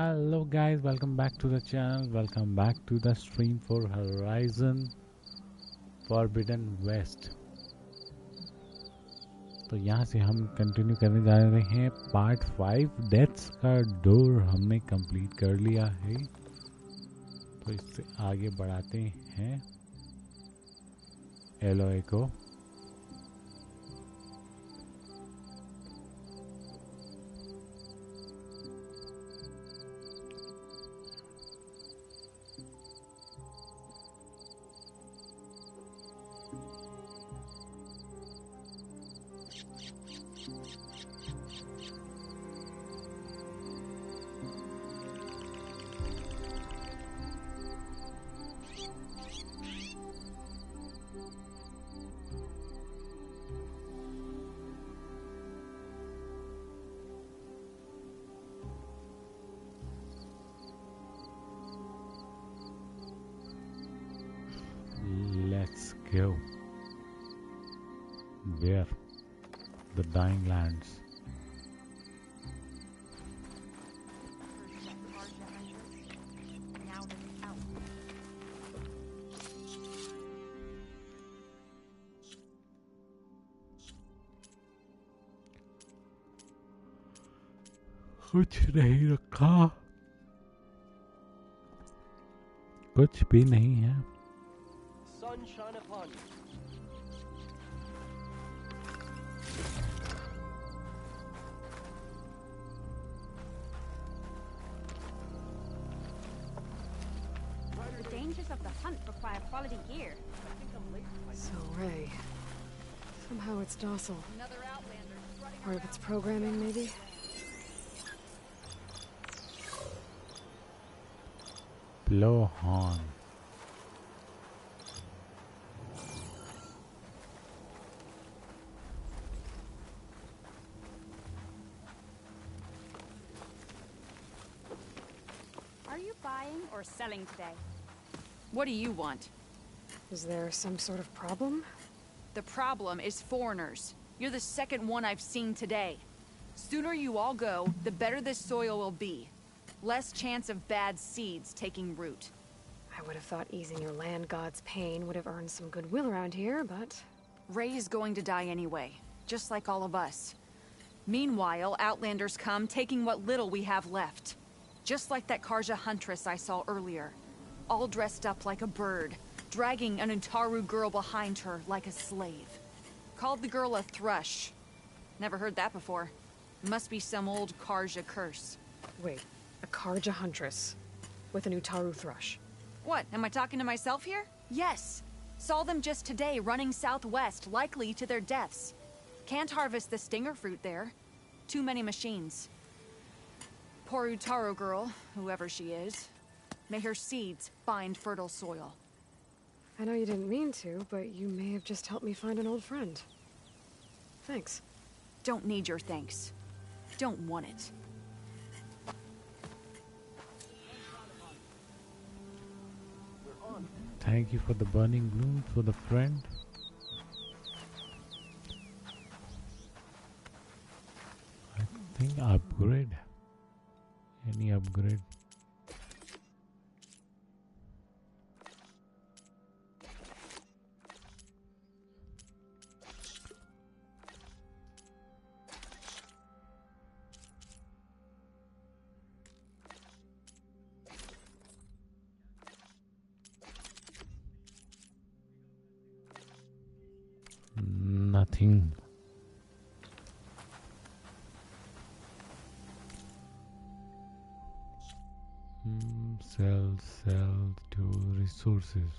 Hello guys, welcome back to the channel, welcome back to the stream for Horizon Forbidden West। तो यहाँ से हम continue करने जा रहे हैं पार्ट 5 डेथ्स का डोर हमने कंप्लीट कर लिया है। तो इससे आगे बढ़ाते हैं एलोए को। Let's go. Where? The dying lands. कुछ नहीं रखा, कुछ भी नहीं है। Sunshine upon you. The dangers of the hunt require quality gear. So, Ray. Somehow it's docile. Part of its programming, maybe? Blow horn. Are you buying or selling today? What do you want? Is there some sort of problem? The problem is foreigners. You're the second one I've seen today. Sooner you all go, the better this soil will be. Less chance of bad seeds taking root. I would have thought easing your land god's pain would have earned some goodwill around here, but... Ray is going to die anyway, just like all of us. Meanwhile, Outlanders come, taking what little we have left. Just like that Karja huntress I saw earlier. All dressed up like a bird, dragging an Utaru girl behind her like a slave. Called the girl a thrush. Never heard that before. Must be some old Karja curse. Wait, a Karja huntress with an Utaru thrush. What, am I talking to myself here? Yes. Saw them just today running southwest, likely to their deaths. Can't harvest the stinger fruit there. Too many machines. Poor Utaru girl, whoever she is. May her seeds find fertile soil. I know you didn't mean to, but you may have just helped me find an old friend. Thanks. Don't need your thanks. Don't want it. Thank you for the burning bloom for the friend. I think upgrade. Any upgrade? Nothing. Sell to resources.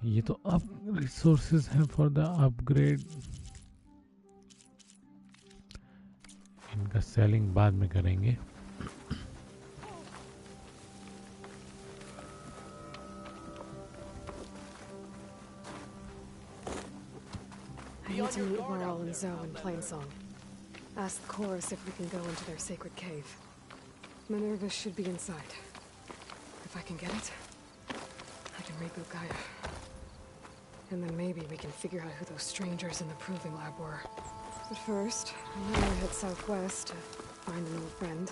ये तो अब resources हैं for the upgrade. इनका selling बाद में करेंगे। need to meet Whirl and Zoe in Plainsong. Ask the chorus if we can go into their sacred cave. Minerva should be inside. If I can get it, I can reboot Gaia. And then maybe we can figure out who those strangers in the proving lab were. But first, I'm gonna head southwest to find an old friend.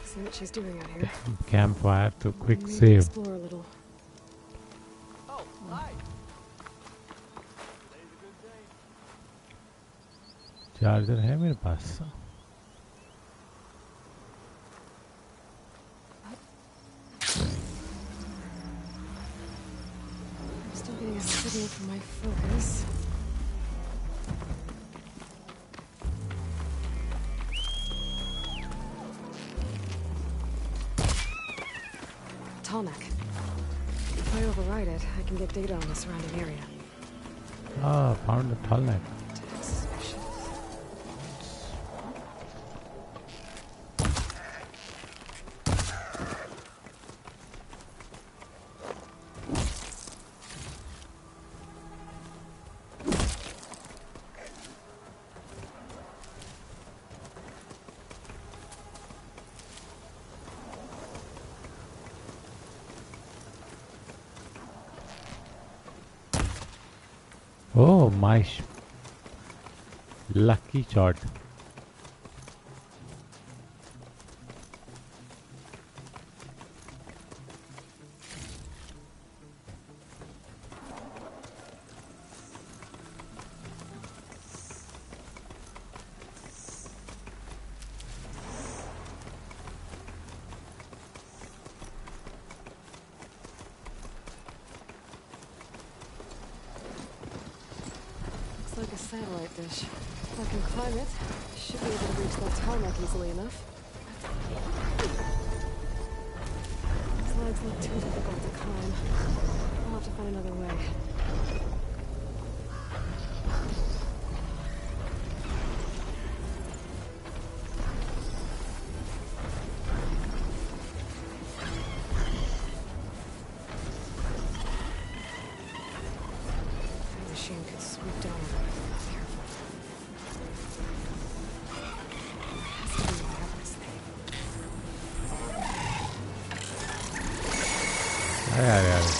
See what she's doing out here. Campfire to quick Maybe save. explore a little. Oh, hi. Today's a good day. Charger है मेरे पास. I'm still getting a signal from my focus. Tallneck. If I override it, I can get data on the surrounding area. Ah, found the Tallneck. That's suspicious. Oh, my lucky shot. It's like a satellite dish. If I can climb it, I should be able to reach that Tallneck easily enough. These legs look too difficult to climb. I'll have to find another way. The machine could swoop down on me if I'm not careful. There has to be a way up this thing. अरे अरे अरे.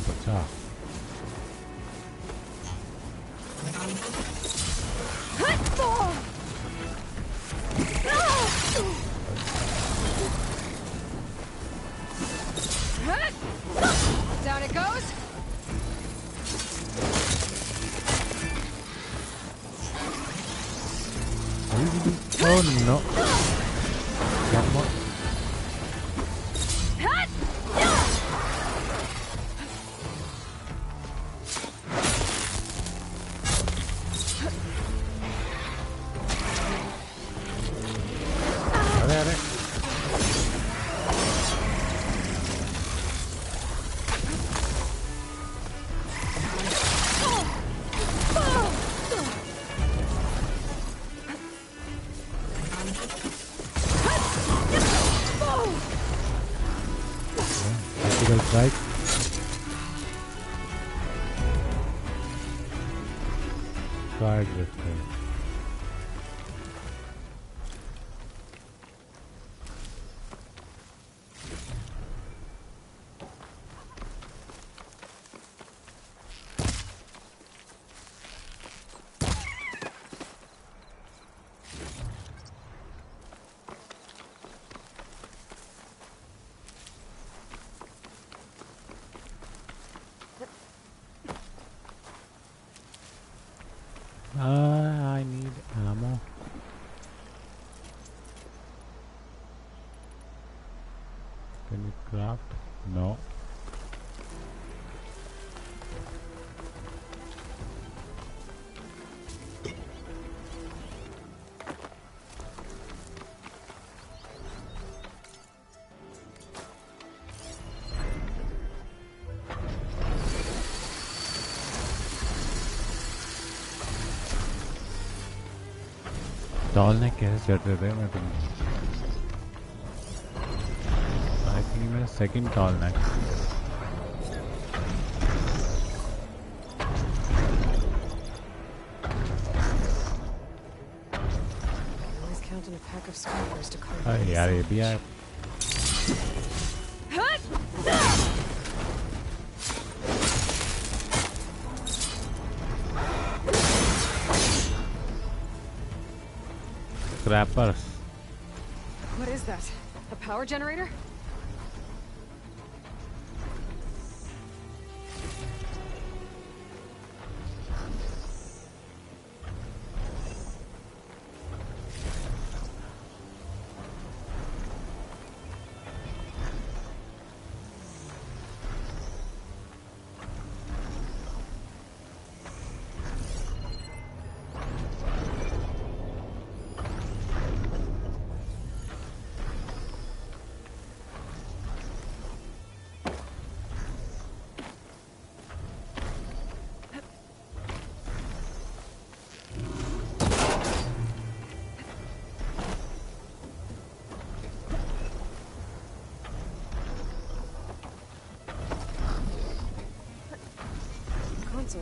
अच्छा. Down it goes. Oh no. One more. अरे अरे. Critical strike. Guard this thing. I need ammo. Can you craft? No. टॉल ने कैसे चढ़ते थे मैं तुम आई थिंक मैं सेकंड टॉल ने Always counting a pack of scrappers to carve. अरे यार ये भी है Scrappers. What is that? A power generator? Console.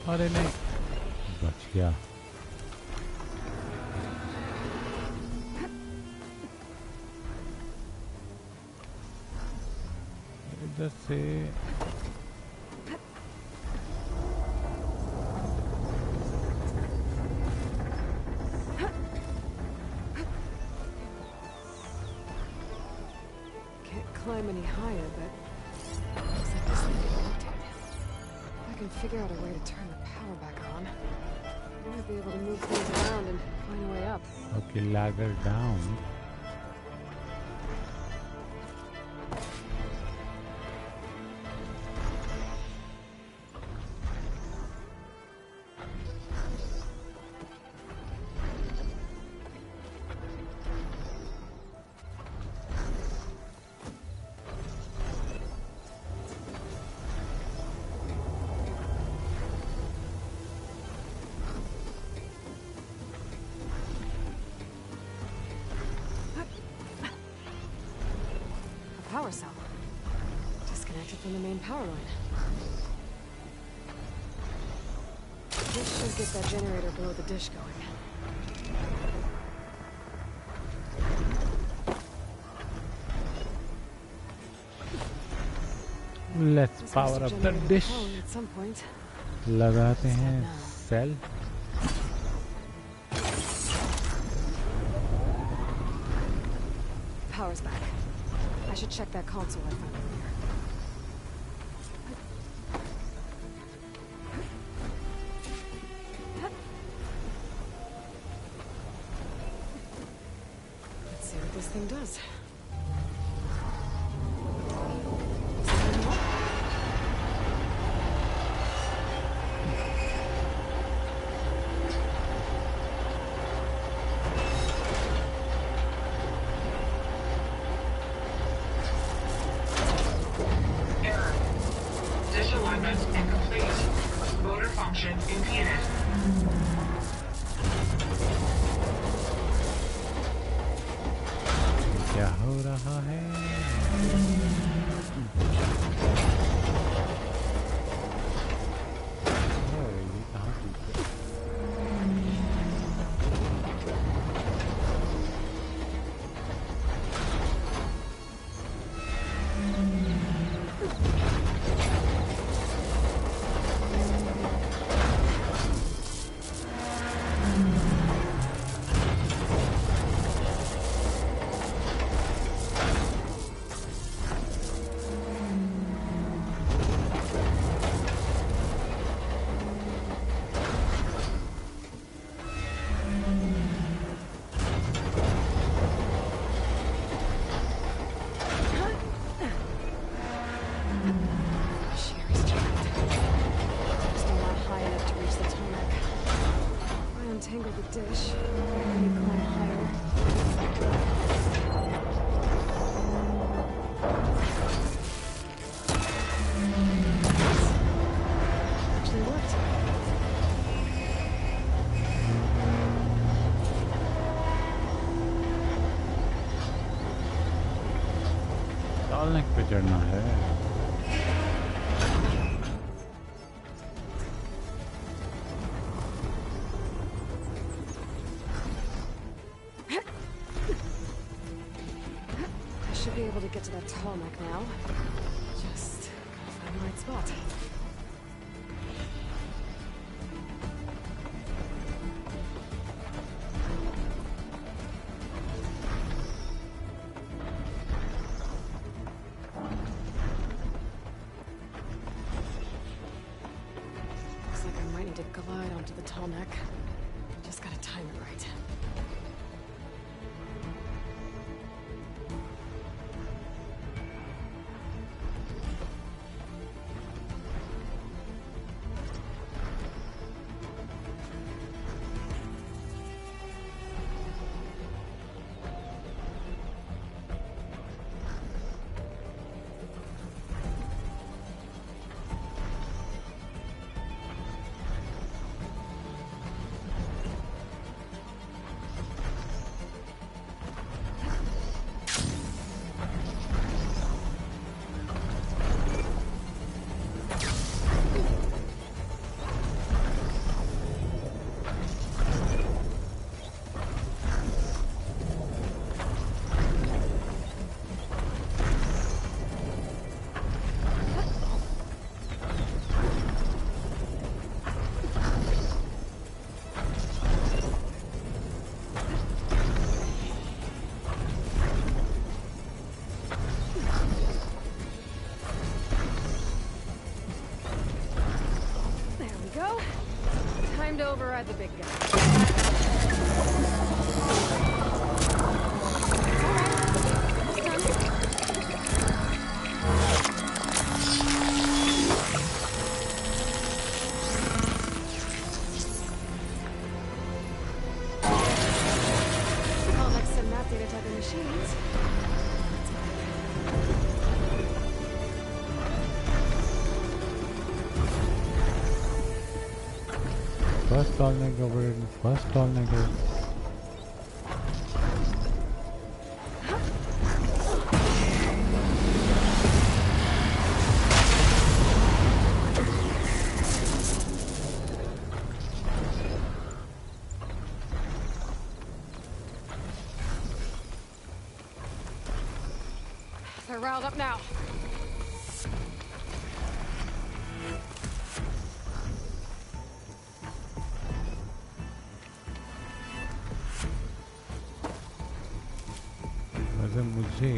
अरे नहीं बच गया इधर से Can't climb any higher, but looks like this thing connected. If I can figure out a way to turn the power back on, I might be able to move things around and find a way up. okay ladder down Power cell. Disconnected from the main power line. This should get that generator below the dish going. let's This has power to up the generate a dish power at some point. लगाते हैं cell Power's back. I should check that console I found earlier. Let's see what this thing does. Error. Disalignment incomplete. Motor function impeded. क्या हो रहा है ओह, ये कहाँ टूट गया? टॉलनेक पे चढ़ना है। I should be able to get to that tall neck now. Just gotta find the right spot. Looks like I might need to glide onto the tall neck. Just gotta time it right. Time to override the big guy. Comics and map data type of machines. First bottleneck over first bottleneck They're riled up now. वैसे मुझे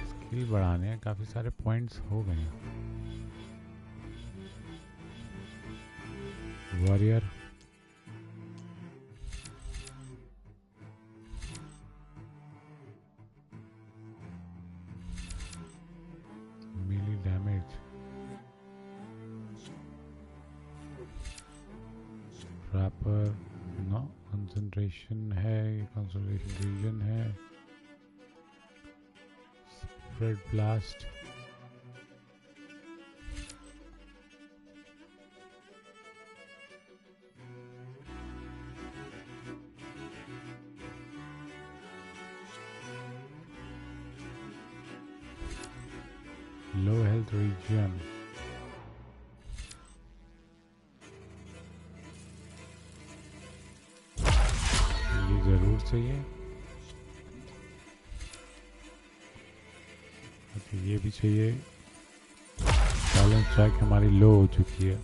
skill बढ़ाने हैं, काफ़ी सारे points हो गए हैं। Warrior melee damage, trapper no concentration है, कंसंट्रेशन रीजन है, spread blast, low health regen, ये जरूर चाहिए। अच्छा ये भी चाहिए। बैलेंस ट्रैक हमारी लो हो चुकी है।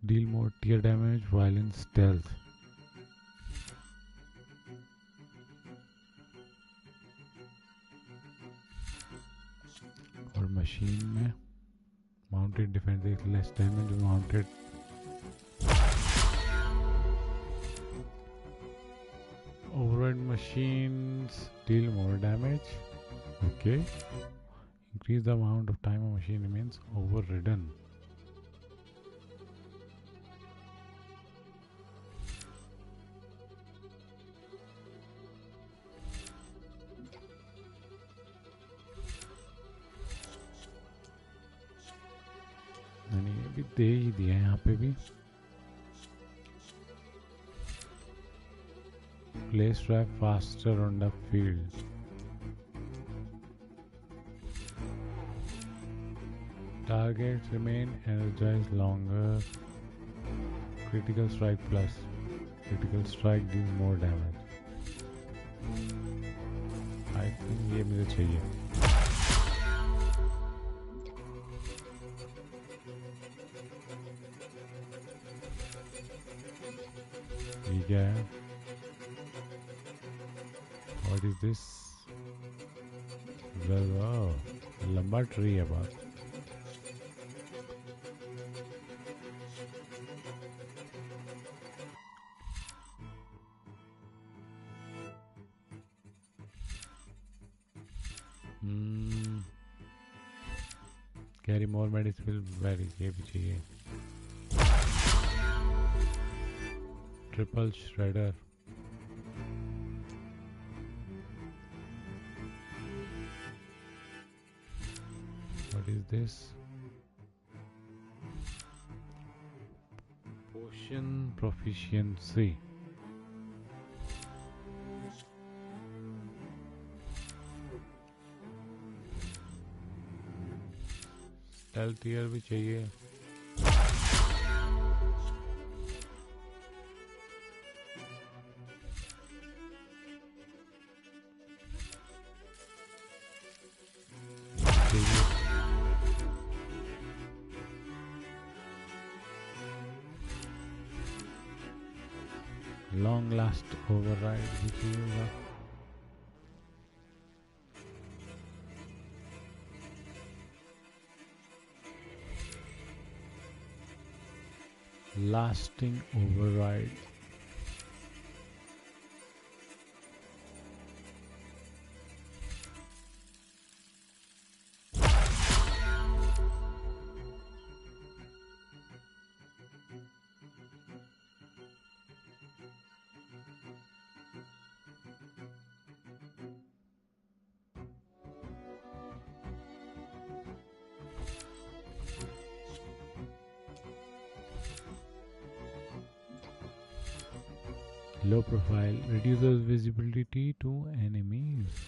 डील मोर टीयर डैमेज, वायलेंस, स्टेल्थ। और मशीन में mounted defence, less damage mounted. Override machines deal more damage. Okay. Increase the amount of time a machine remains overridden. मैंने ये भी दे ही दिया है यहाँ पे भी। Place drive faster on the field. Targets remain energized longer. Critical strike plus. Critical strike deal more damage. I think ये मुझे चाहिए. ये क्या है? What is this? Wow, लंबा ट्री है बात. Carry more medicine. Very ये भी चाहिए. Triple shredder. What is this? Potion proficiency. Stealth tier भी चाहिए. Long last override भी चाहिए. Lasting override. Low profile reduces visibility to enemies.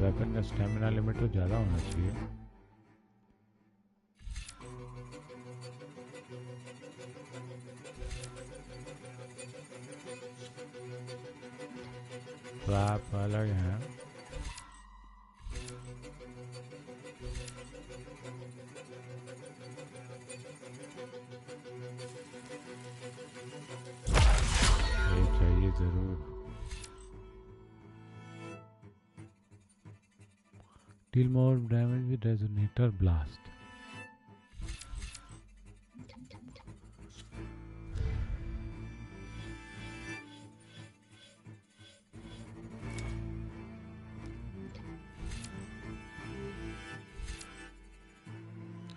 Weapon का स्टैमिना लिमिट तो ज़्यादा होना चाहिए. ट्रैप अलग है. ये चाहिए ज़रूर. Deal more damage with resonator blast.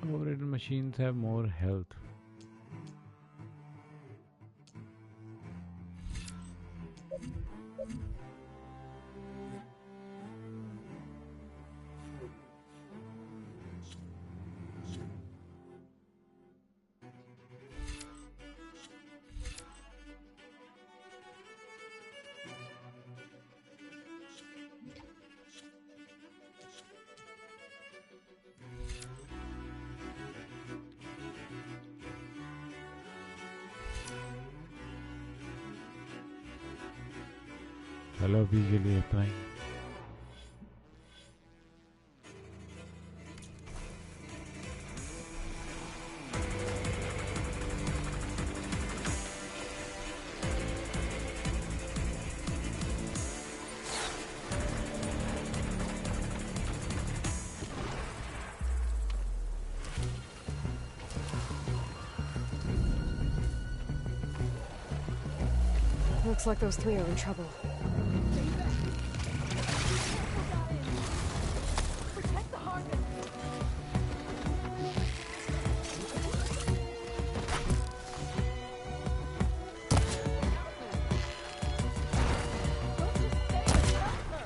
Overridden machines have more health. चलो अभी के लिए इतना ही. Looks like those three are in trouble. Protect the harvest. Don't just stay and help her.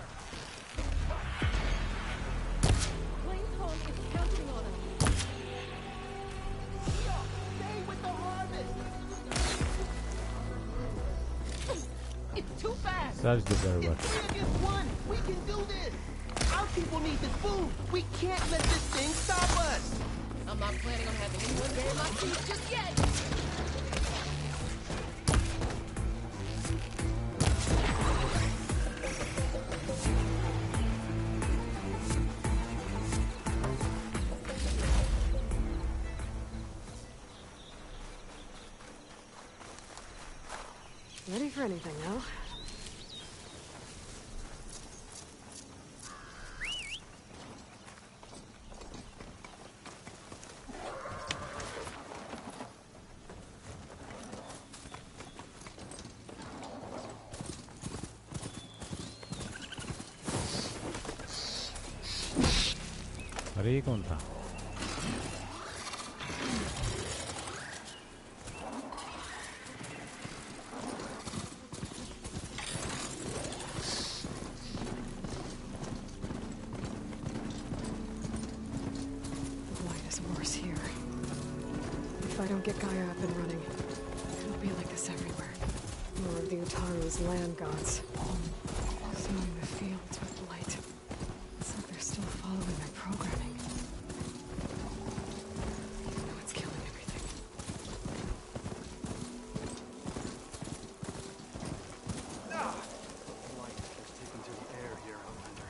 Plainstone is counting on us. Stay with the harvest. It's too fast. Search the barrel. It's 3 against 1. We can do this. Our people need this food. We can't let this thing stop us. I'm not planning on having anyone bury my feet just yet. Ready for anything now? अरे ये कौन था? The light is worse here. If I don't get Gaia up and running, it'll be like this everywhere. More of the Utaru's land gods. Sowing the fields with light. It's like they're still following their programming. Even though it's killing everything. Light has taken to the air here, Outlander.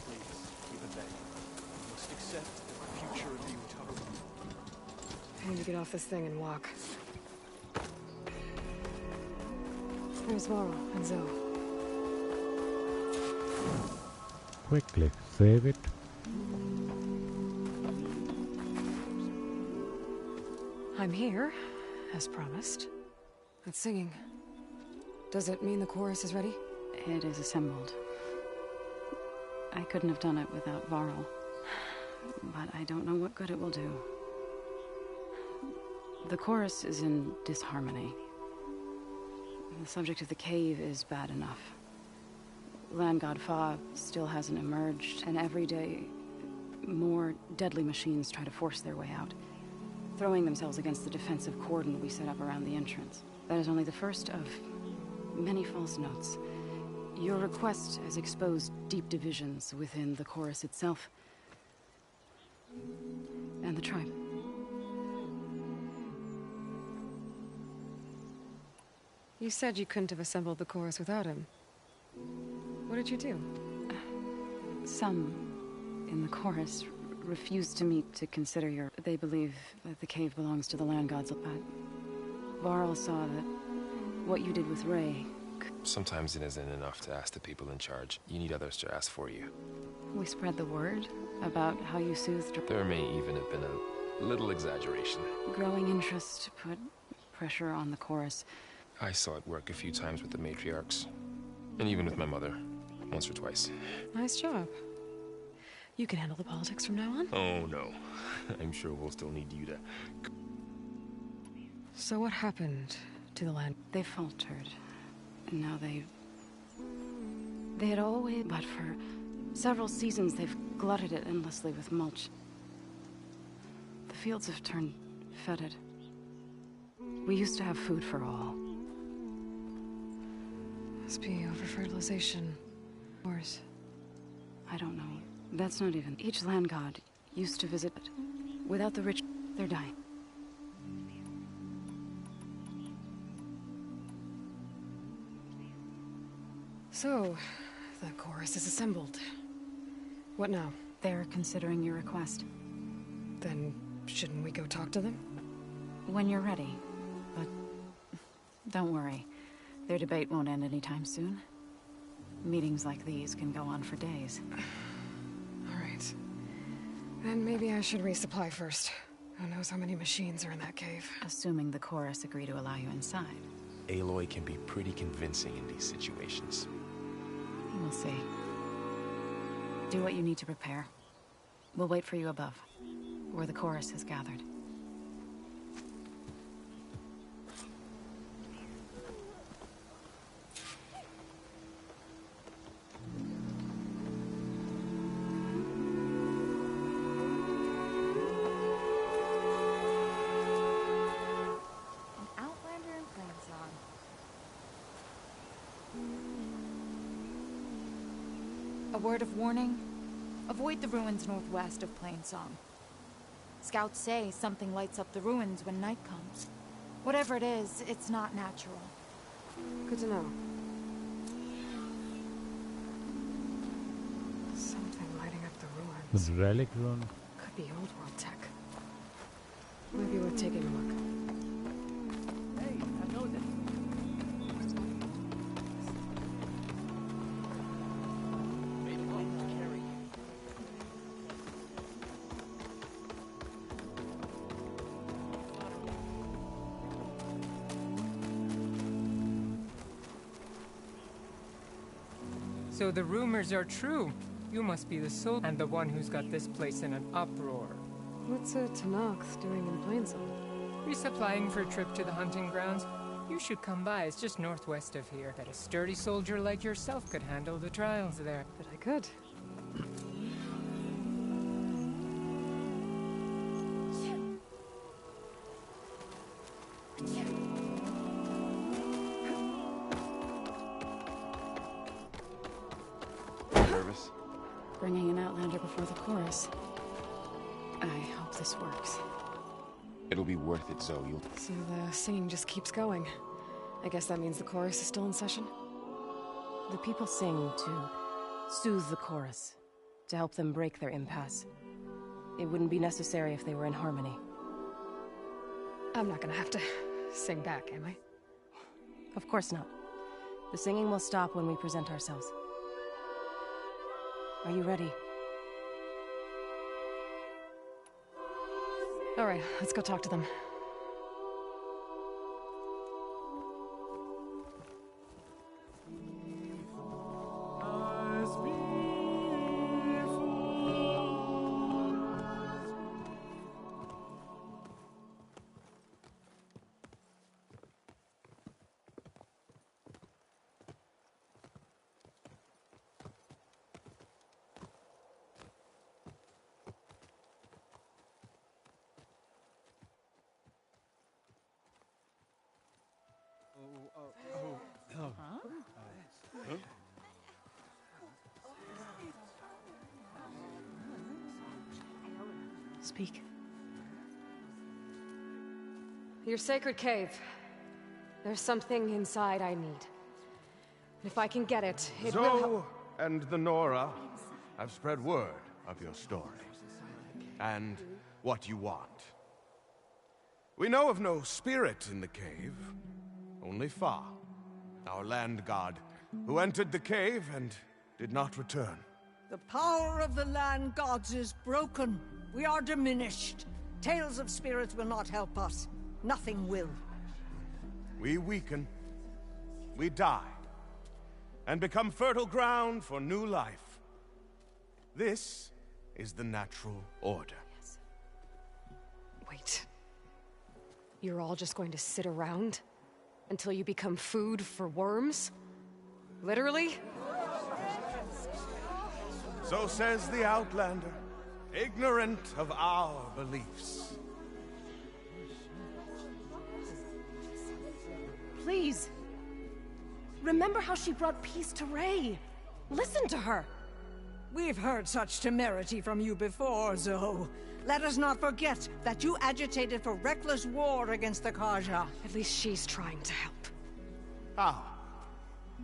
Please, keep it back. We must accept the future of the Utaru. I need to get off this thing and walk. There's Varl and Zoe. Quickly save it. I'm here, as promised. That's singing. Does it mean the chorus is ready? It is assembled. I couldn't have done it without Varl. But I don't know what good it will do. The chorus is in disharmony. The subject of the cave is bad enough. Land God Fa still hasn't emerged, and every day, more deadly machines try to force their way out, throwing themselves against the defensive cordon we set up around the entrance. That is only the first of many false notes. Your request has exposed deep divisions within the chorus itself and the tribe. You said you couldn't have assembled the chorus without him. What did you do? Some in the chorus refuse to meet to consider your... They believe that the cave belongs to the land gods, but Varl saw that what you did with Ray... Sometimes it isn't enough to ask the people in charge. You need others to ask for you. We spread the word about how you soothed... There may even have been a little exaggeration. Growing interest put pressure on the chorus. I saw it work a few times with the matriarchs. And even with my mother. Once or twice. Nice job. You can handle the politics from now on? Oh, no. I'm sure we'll still need you to... So what happened to the land? They faltered. And now they had always... But for several seasons, they've glutted it endlessly with mulch. The fields have turned fetid. We used to have food for all. Must be over-fertilization. Wars. I don't know. That's not even... Each land god used to visit it. Without the rich, they're dying. So, the chorus is assembled. What now? They're considering your request. Then, shouldn't we go talk to them? When you're ready. But don't worry. Their debate won't end anytime soon. Meetings like these can go on for days. All right. Then maybe I should resupply first. Who knows how many machines are in that cave? Assuming the chorus agree to allow you inside. Aloy can be pretty convincing in these situations. We'll see. Do what you need to prepare. We'll wait for you above, where the chorus has gathered. An Outlander in Plainsong. A word of warning. Avoid the ruins northwest of Plainsong. Scouts say something lights up the ruins when night comes. Whatever it is, it's not natural. Good to know. Something lighting up the ruins. The relic rune. Could be old world tech. Might be worth taking a look. Hey, I know that. Maybe one to carry. So the rumors are true. You must be the soul and the one who's got this place in an uproar. What's a Tanakh doing in Plainsong? Resupplying for a trip to the hunting grounds? You should come by. It's just northwest of here. That a sturdy soldier like yourself could handle the trials there. But I could. Nervous? Bringing an Outlander before the chorus. I hope this works. It'll be worth it, Zoe. You'll... So the singing just keeps going. I guess that means the chorus is still in session? The people sing to soothe the chorus, to help them break their impasse. It wouldn't be necessary if they were in harmony. I'm not gonna have to sing back, am I? Of course not. The singing will stop when we present ourselves. Are you ready? All right, let's go talk to them. Speak. Your sacred cave. There's something inside I need. And if I can get it, it will help. Zoe and the Nora have spread word of your story. And what you want. We know of no spirit in the cave. Only Fa, our land god, who entered the cave and did not return. The power of the land gods is broken. We are diminished. Tales of spirits will not help us. Nothing will. We weaken. We die. And become fertile ground for new life. This is the natural order. Yes. Wait. You're all just going to sit around? Until you become food for worms? Literally? So says the Outlander, ignorant of our beliefs. Please. Remember how she brought peace to Ray. Listen to her. We've heard such temerity from you before, Zoe. Let us not forget that you agitated for reckless war against the Karja. At least she's trying to help. How?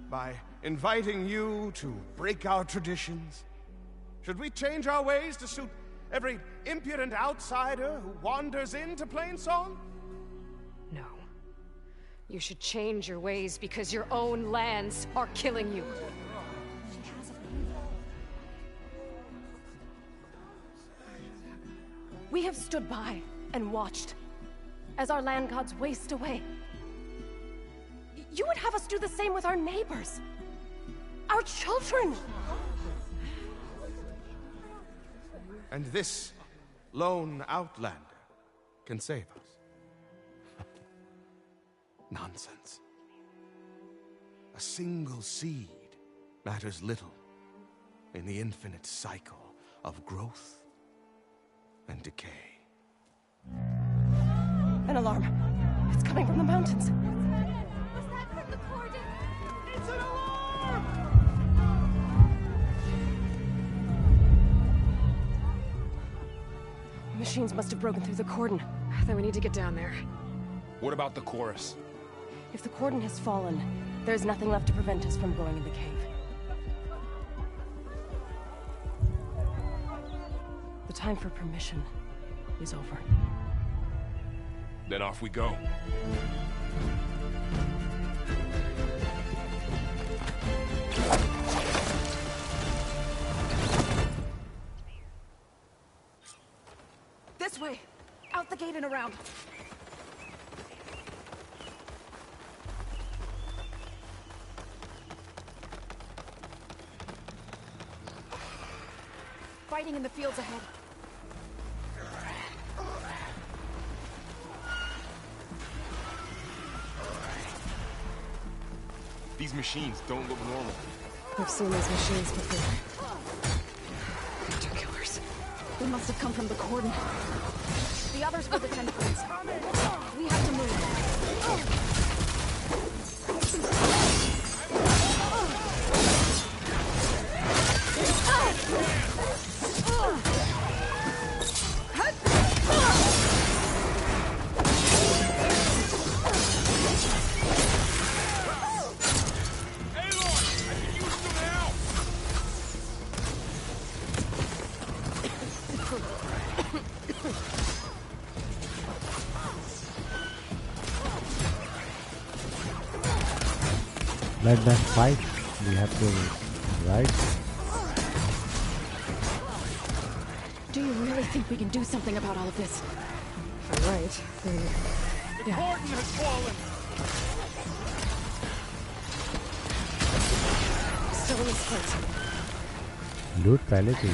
By inviting you to break our traditions? Should we change our ways to suit every impudent outsider who wanders into Plainsong? No. You should change your ways because your own lands are killing you. We have stood by and watched as our land gods waste away. You would have us do the same with our neighbors. Our children. And this lone outlander can save us. Nonsense. A single seed matters little in the infinite cycle of growth and decay. An alarm. It's coming from the mountains. Was that from the cordon? It's an alarm! Machines must have broken through the cordon. Then we need to get down there. What about the chorus? If the cordon has fallen, there's nothing left to prevent us from going in the cave. The time for permission is over. Then off we go. This way! Out the gate and around! Fighting in the fields ahead. These machines don't look normal. I've seen these machines before. They're killers. They must have come from the cordon. The others were the tentacles. We have to move. Let them fight. We have to, right? Do you really think we can do something about all of this? Right. The cordon has fallen! Still in this place. Loot पहले थी.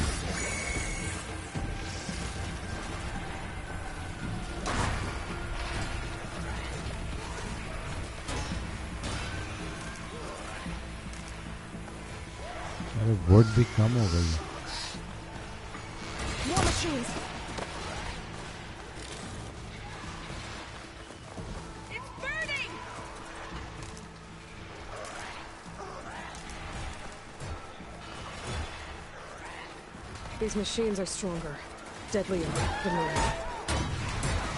अरे vote भी कम हो गई. More machines. It's burning. These machines are stronger, deadlier than Minerva.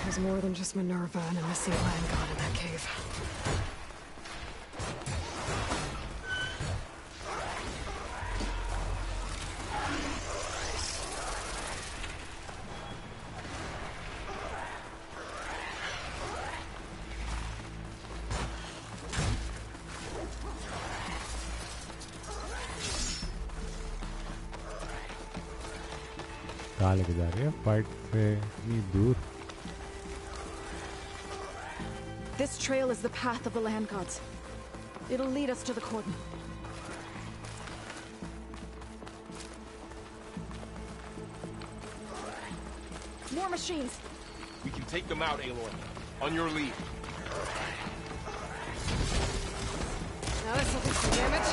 There's more than just Minerva and a missing land god in that cave. कहाँ लेके जा रही है फाइट से इतनी दूर. This trail is the path of the land gods. It'll lead us to the cordon. More machines. We can take them out, Aloy. On your lead. Now this will do some damage.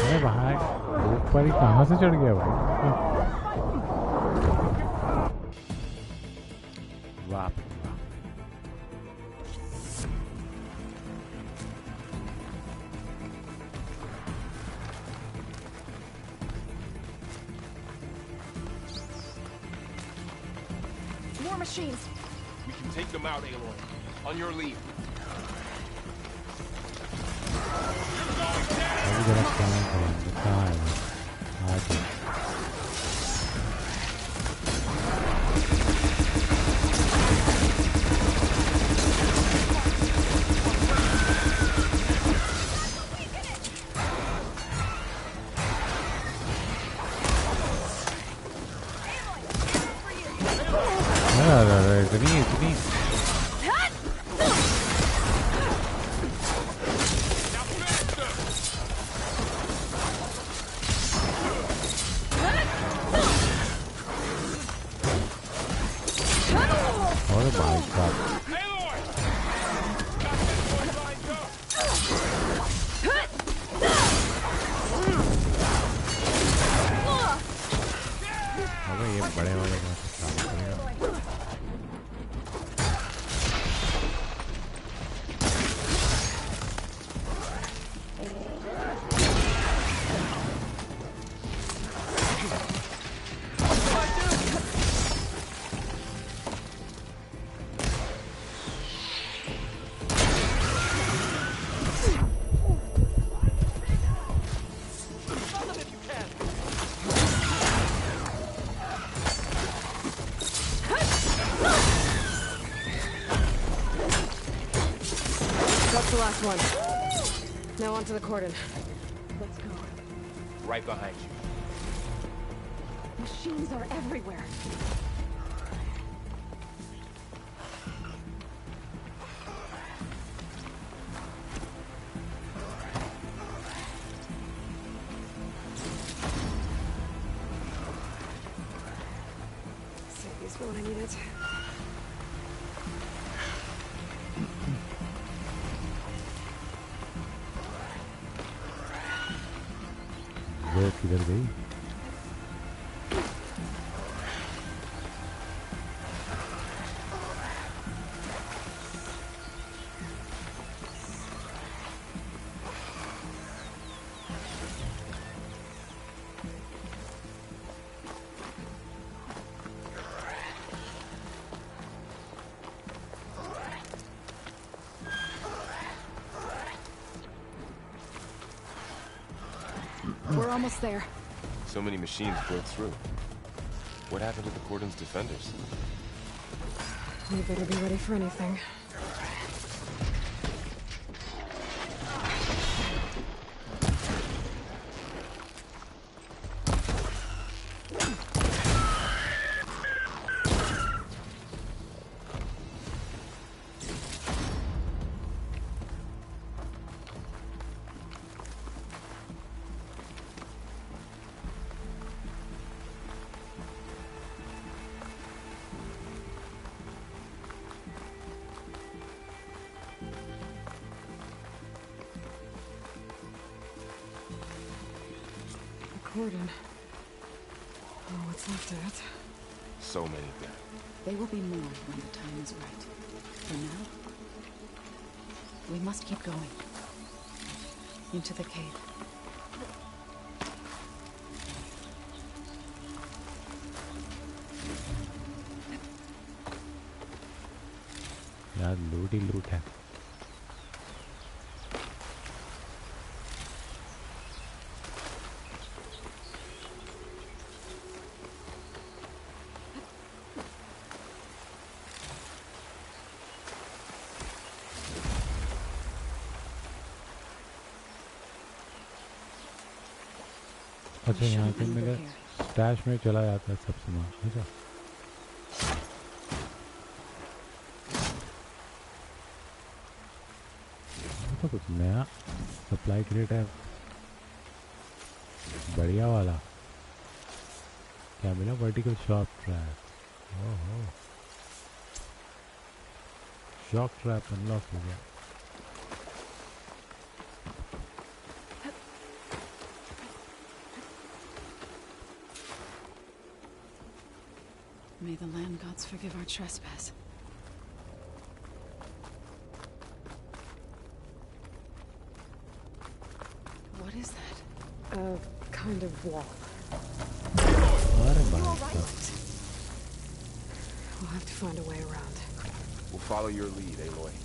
अरे भाई ऊपर ही कहाँ से चढ़ गया भाई. वाह. More machines. We can take them out, Aloy. On your lead. अभी जरा काम करेंगे. कहाँ है वो? आगे. That's one. Now onto the cordon. Let's go. Right behind you. Machines are everywhere. Save these for when I need it. वो किधर गई? We're almost there. So many machines broke through. What happened to the cordon's defenders? We better be ready for anything. Cordon. Oh, what's left of it? So many dead. They will be more when the time is right. For now, we must keep going. Into the cave. यार लूट ही लूट है. अच्छा यहाँ पे मेरे stash में चला जाता है सब सामान. अच्छा तो कुछ नया सप्लाई क्रेट है बढ़िया वाला. क्या मिला? Vertical shock trap. ओहो शॉक ट्रैप अनलॉक हो गया. May the land gods forgive our trespass. What is that? A kind of wall. अरे भाई साहब. We'll have to find a way around. We'll follow your lead, Aloy.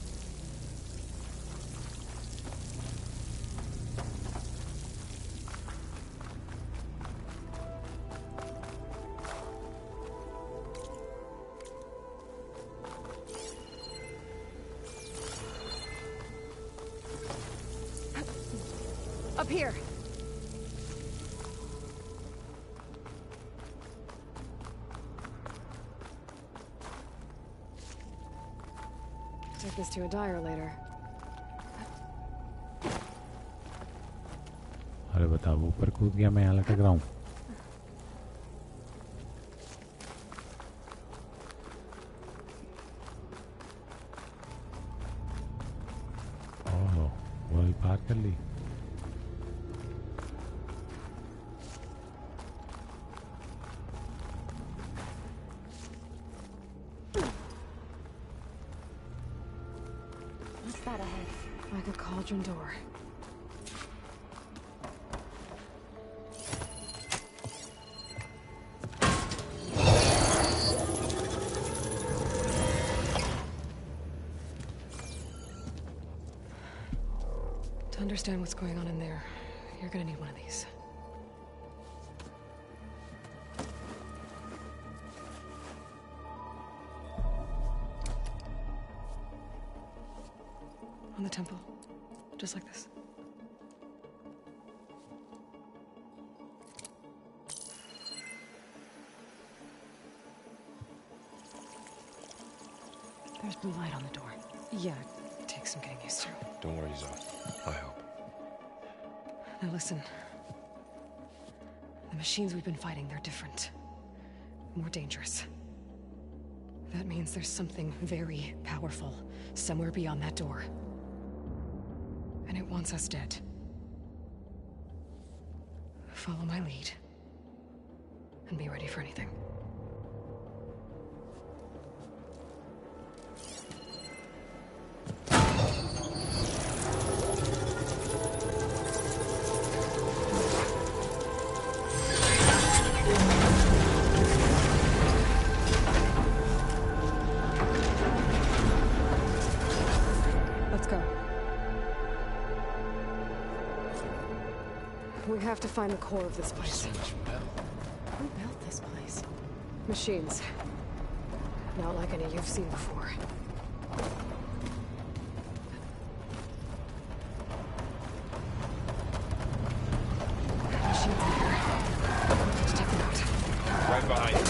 Up here. Take this to a dyer later. अरे बताओ ऊपर कूद गया मैं यहाँ लटक रहा हूँ. ओह वही पार कर ली. What's that ahead? Like a cauldron door. To understand what's going on in there, you're gonna need one of these. On the temple. blue light on the door. Yeah, it takes some getting used to. Don't worry, Zoe. I help. Now listen. The machines we've been fighting, they're different. More dangerous. That means there's something very powerful somewhere beyond that door. And it wants us dead. Follow my lead. And be ready for anything. Let's go. We have to find the core of this place. So much metal. Who built this place? Machines. Not like any you've seen before. Machines in here. Let's check them out. Right behind you.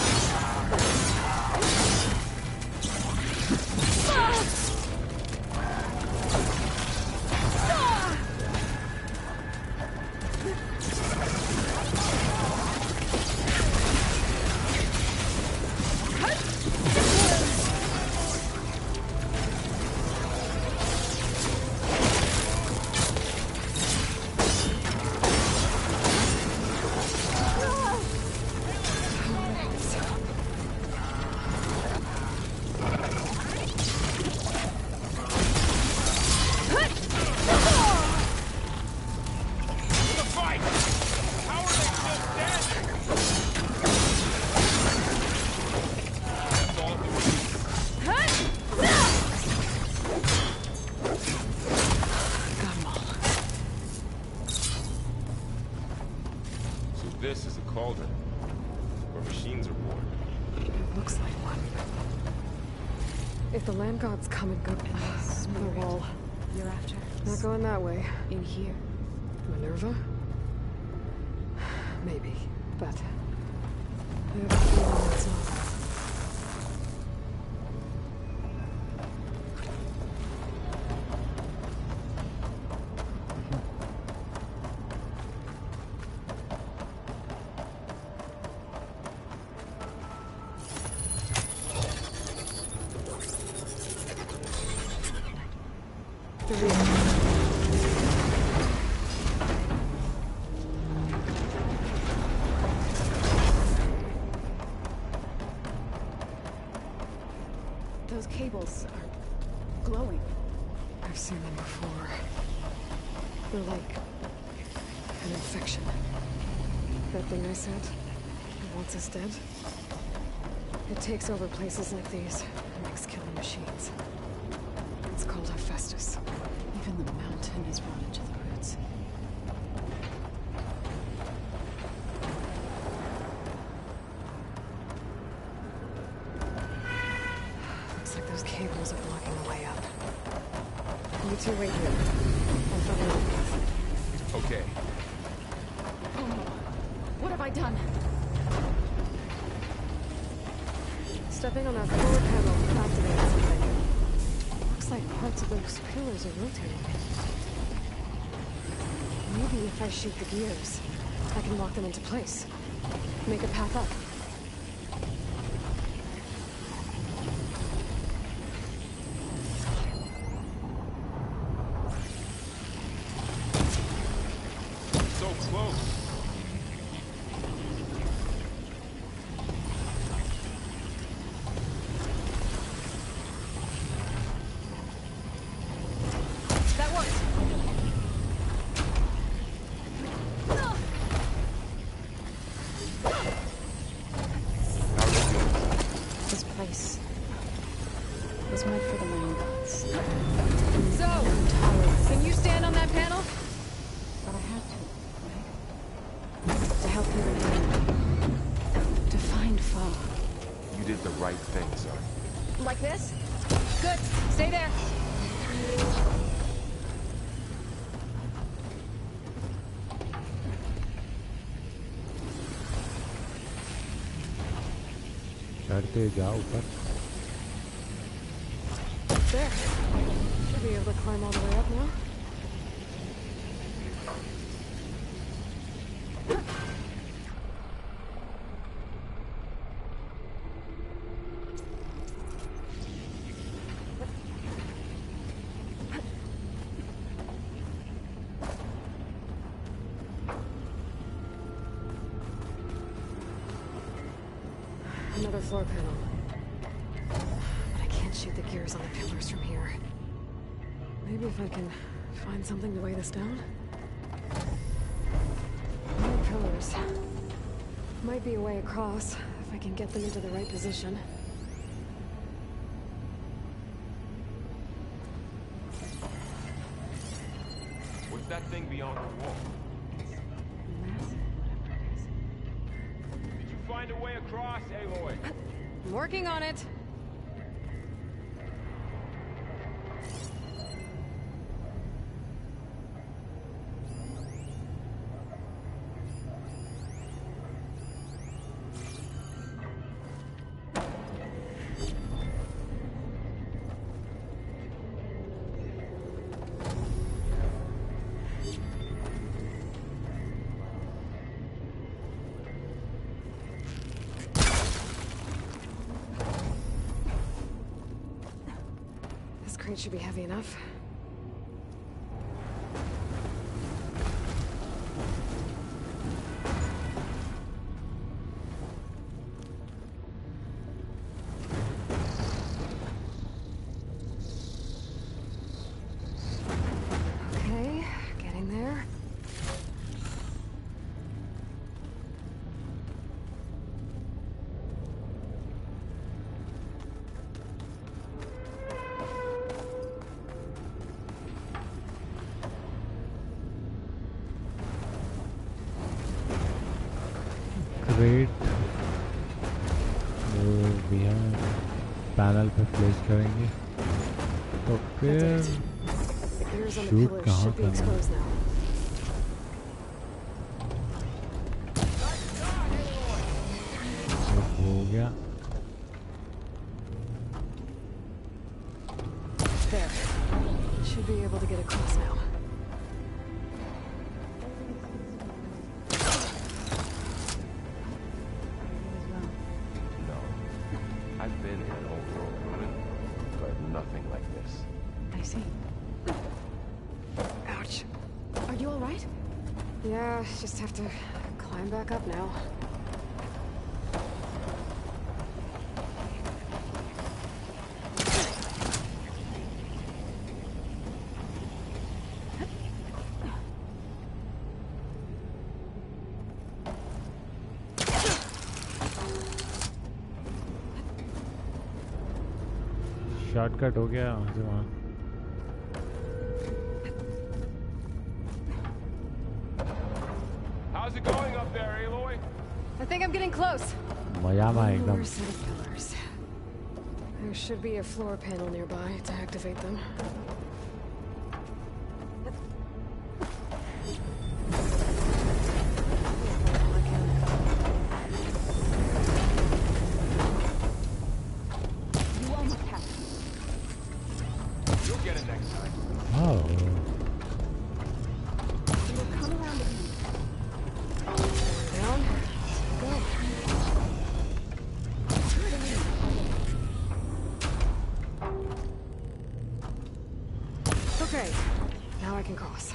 This is a cauldron, where machines are born. It looks like one. If the land gods come and go, another wall. You're after? Not going that way. In here. Minerva? Maybe, but I have a feeling it's not. Those cables are glowing. I've seen them before. They're like an infection. That thing I said, it wants us dead. It takes over places like these and makes killing machines. It's called Hephaestus. Even the mountain is rotted to the roots. Looks like those cables are blocking the way up. You two wait here. I'll find another path. Okay. Oh no. What have I done? Stepping on that forward panel activated something. Looks like parts of those pillars are rotating. Maybe if I shoot the gears, I can lock them into place. Make a path up. So close. That worked. This place was meant for the land gods. So, can you stand on that panel? But I had to, right? To help you remember. To find Fa. You did the right thing, son. Like this? Good. Stay there. चढ़ते जाओ ऊपर There. Should be able to climb all the way up now. Another floor panel. But I can't shoot the gears on the pillars from here. Maybe if I can find something to weigh this down? More pillars. Might be a way across, if I can get them into the right position. What's that thing beyond the wall? Did you find a way across, Aloy? I'm working on it. This crate should be heavy enough. Okay, getting there. Crate वो भी हम panel पे place करेंगे तो फिर shoot कहाँ करना है हो गया There. Should be able to get across now. No. I've been in an old world ruin, but nothing like this. I see. Ouch. Are you alright? Yeah, just have to climb back up now. Shortcut हो गया वहाँ से वहाँ How's it going up there, Aloy? I think I'm getting close. मजा में One एकदम more set of pillars. There should be a floor panel nearby to activate them. You almost have it. You'll get it next time. oh We'll come around the bend. Down. Go. Okay. Now I can cross.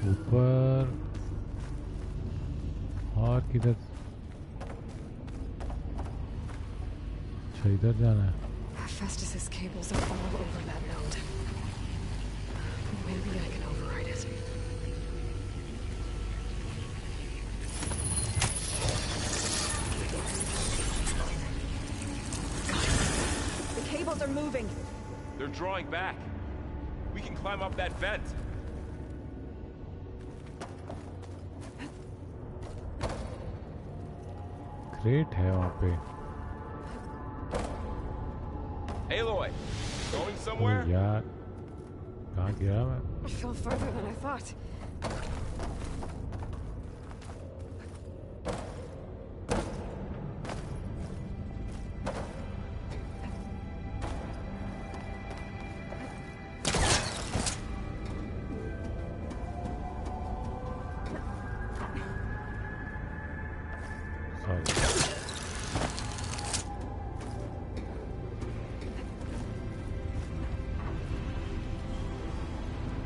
ऊपर और किधर अच्छा इधर जाना है Festus's cables are all over that node. Maybe I can override it. The cables are moving. They're drawing back. We can climb up that vent. Crate है वहाँ पे Aloy, going somewhere? यार कहाँ गिरा मैं? I fell further than I thought.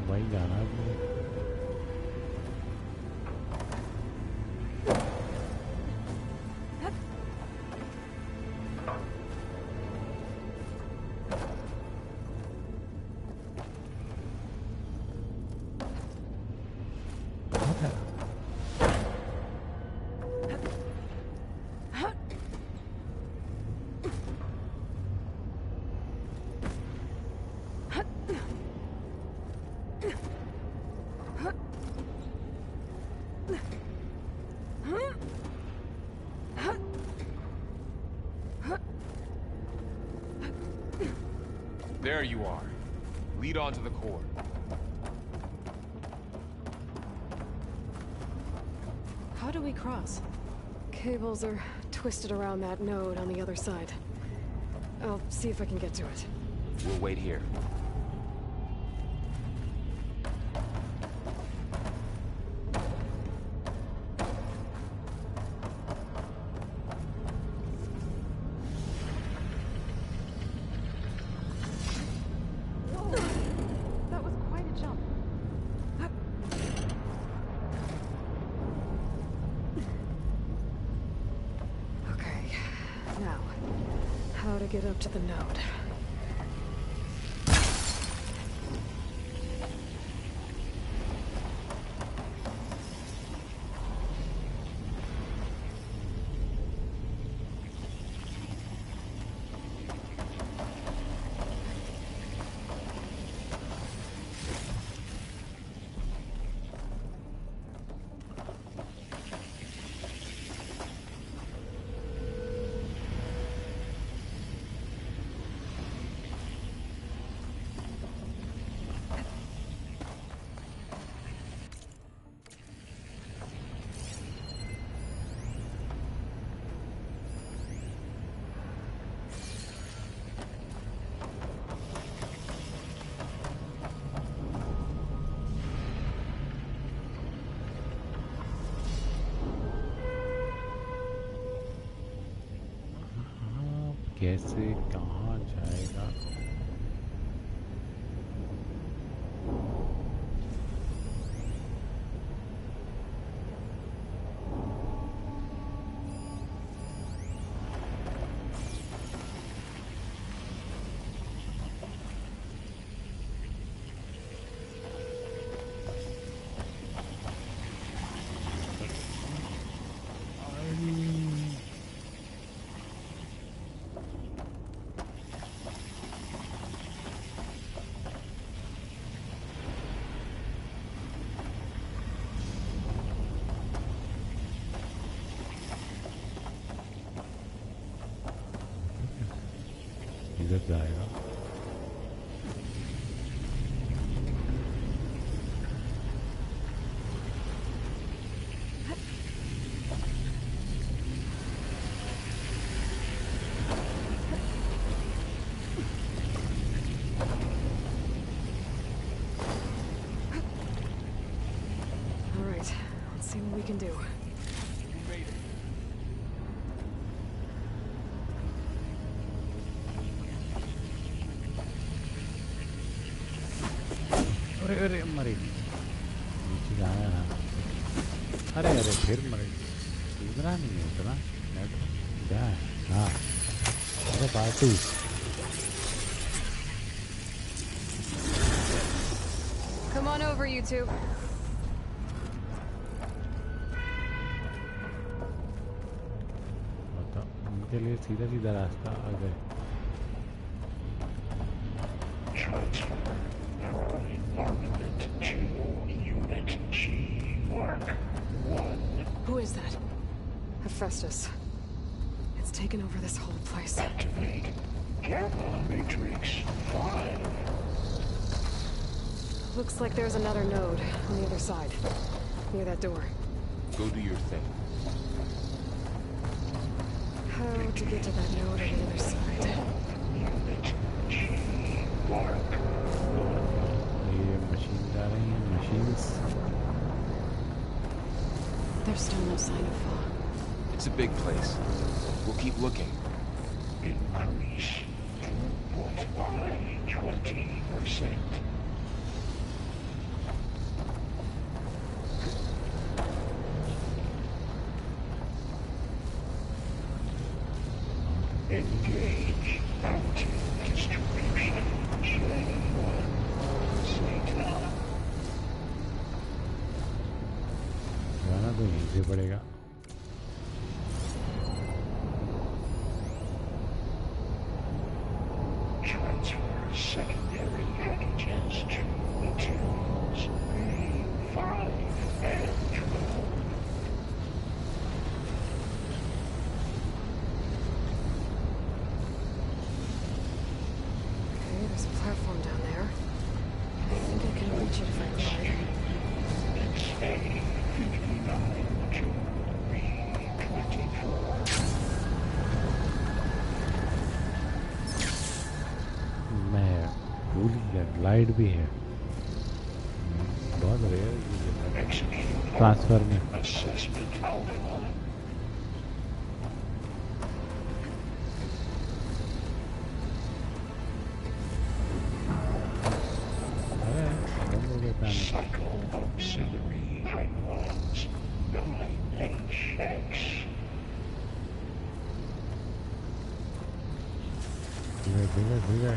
वहीं जाना है मुझे। There you are. Lead on to the core. How do we cross? Cables are twisted around that node on the other side. I'll see if I can get to it. We'll wait here. That was quite a jump. Okay, now, how to get up to the node? कैसे कहाँ जाएगा? इधर जाएगा। All right, let's see what we can do. अरे अरे मरे नीचे जाना है ना। अरे अरे फिर मरे इतना नहीं है इतना नेट क्या है। हाँ अरे party Come on over, you two. बताओ उनके लिए सीधा सीधा रास्ता आ गए। Who is that? Hephaestus. It's taken over this whole place. Activate Matrix 5. Looks like there's another node on the other side, near that door. Go do your thing. How to get to that node on the other side? ये machine जा रही हैं, machines. There's still no sign of fog. It's a big place. We'll keep looking. Increase throughput by 20%. Engage distribution J1 Zeta. जाना तो यहीं से पड़ेगा. Transfer secondary packages to materials A5 and 12. Okay, there's a platform down there. I think I can reach it if I climb. XA59 to B24. मैं भूल गया glide भी है. बहुत रेयर ट्रांसफर में. Assessment outline. अरे बंद हो गया panel. Cycle auxiliary pipelines 9HX. धीरे.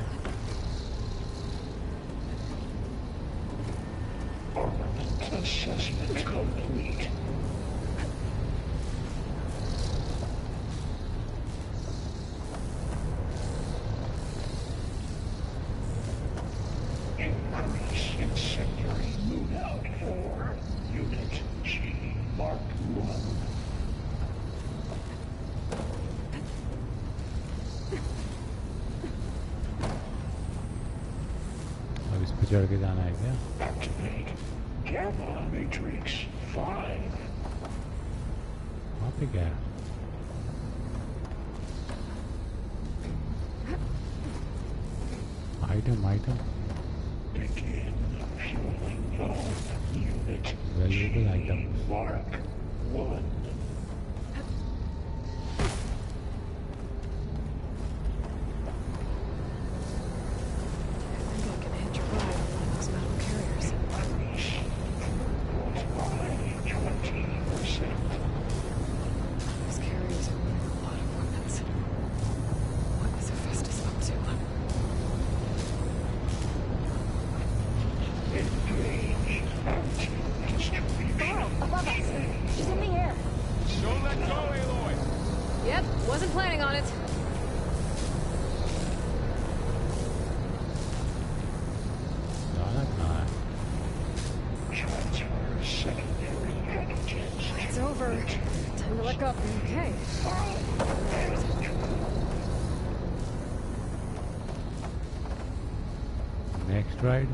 Armament assessment complete. Increase incendiary moon out for Unit G Mark 1. अब इस पे चढ़ के जाना है क्या? Activate Gamma Matrix 5. वहाँ पे क्या है? Item. Begin fueling valve unit Valuable item. Mark 1. I think I can hitch a ride on one of those metal carriers. Increase throughput by 20%. Those carriers are running a lot of weapons. What is Hephaestus up to? Engage anti-distribution. Carl, above us. She's in the air. Don't let go, Aloy! Yep, wasn't planning on it. जाना कहाँ है? Transfer secondary packages. It's over. Time to let go. Okay. Next ride.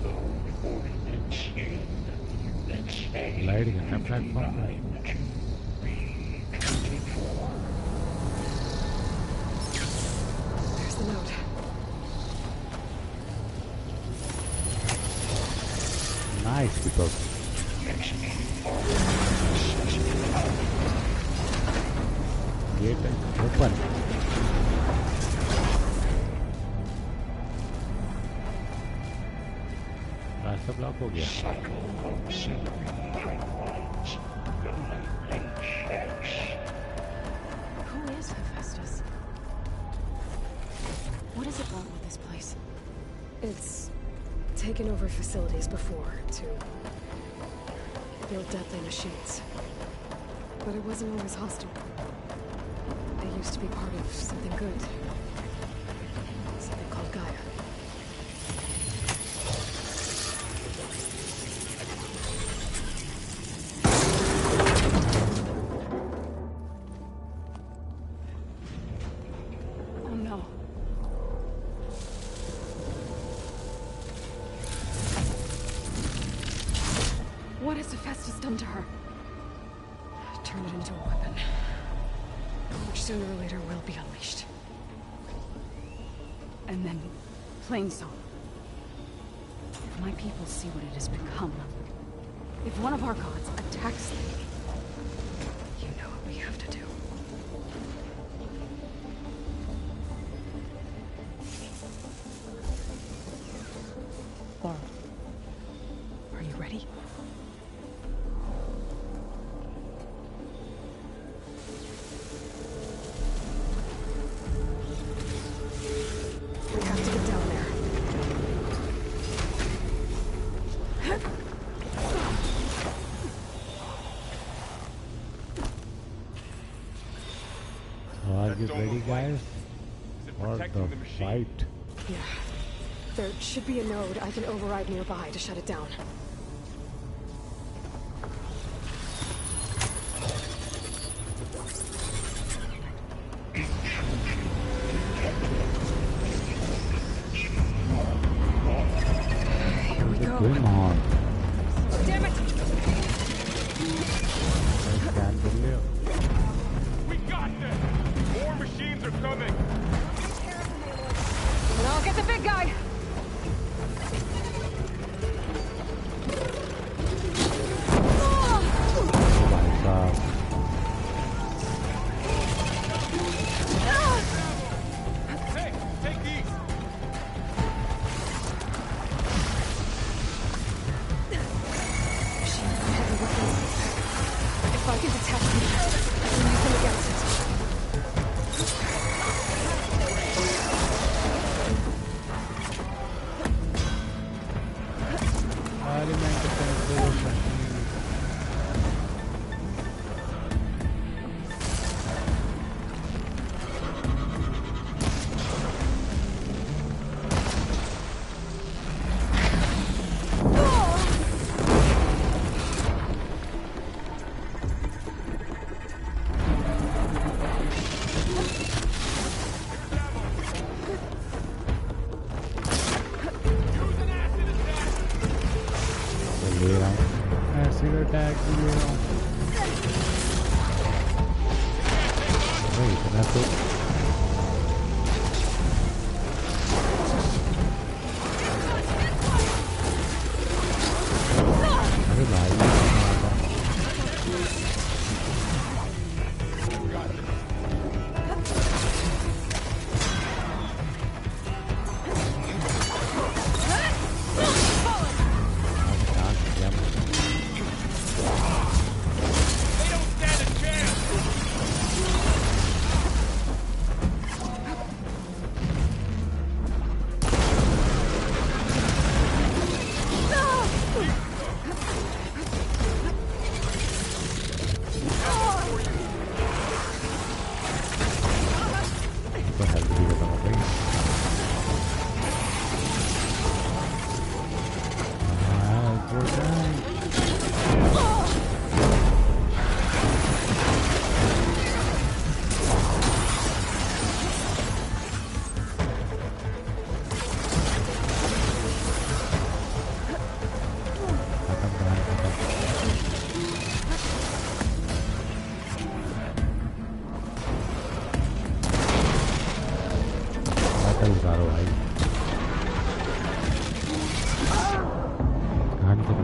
Load ordnance in Units A. Glide करना है platform पे. 9 to B24. There's the note. Nice people. Gate open. रास्ता block हो गया. Cycle auxiliary pipelines 9HX. Who is Hephaestus? What does it want with this place? It's taken over facilities before to build deadly machines. But it wasn't always hostile. They used to be part of something good. Something called Gaia. come to her. Turn it into a weapon, which sooner or later will be unleashed. And then, Plainsong. If my people see what it has become, if one of our gods attacks them, you know what we have to do. Laurel, are you ready? We have to get down there. So are you ready, guys? For the fight? Yeah. There should be a node I can override nearby to shut it down. Here we go. Going on. Damn it! I can't believe. We got this! More machines are coming! And I'll get the big guy! Hey, take these! If I can detect them, I can use them against it. Augmented penetration. ले रहा हूँ acid attack भी ले रहा हूँ भाई इतना तो अरे भाई तो हेल्प भी बताओ भाई गुड मेटल उतारो भाई काट दे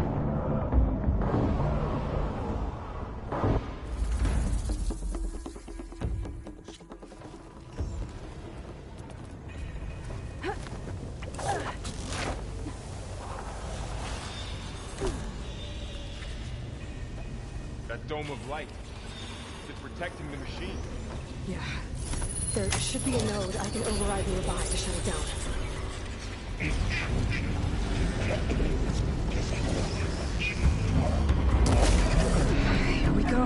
That dome of light. Is it protecting the machine? Yeah. There should be a node I can override nearby to shut it down. Here we go.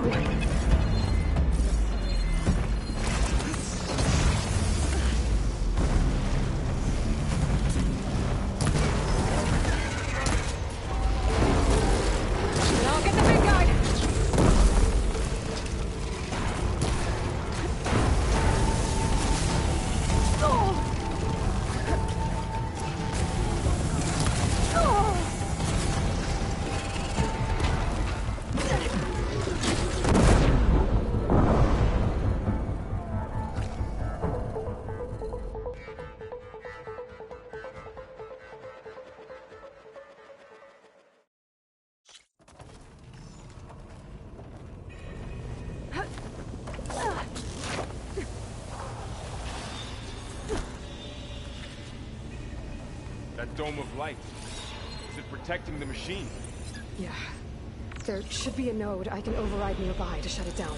And I'll get the big guy! That dome of light. Is it protecting the machine? Yeah. There should be a node I can override nearby to shut it down.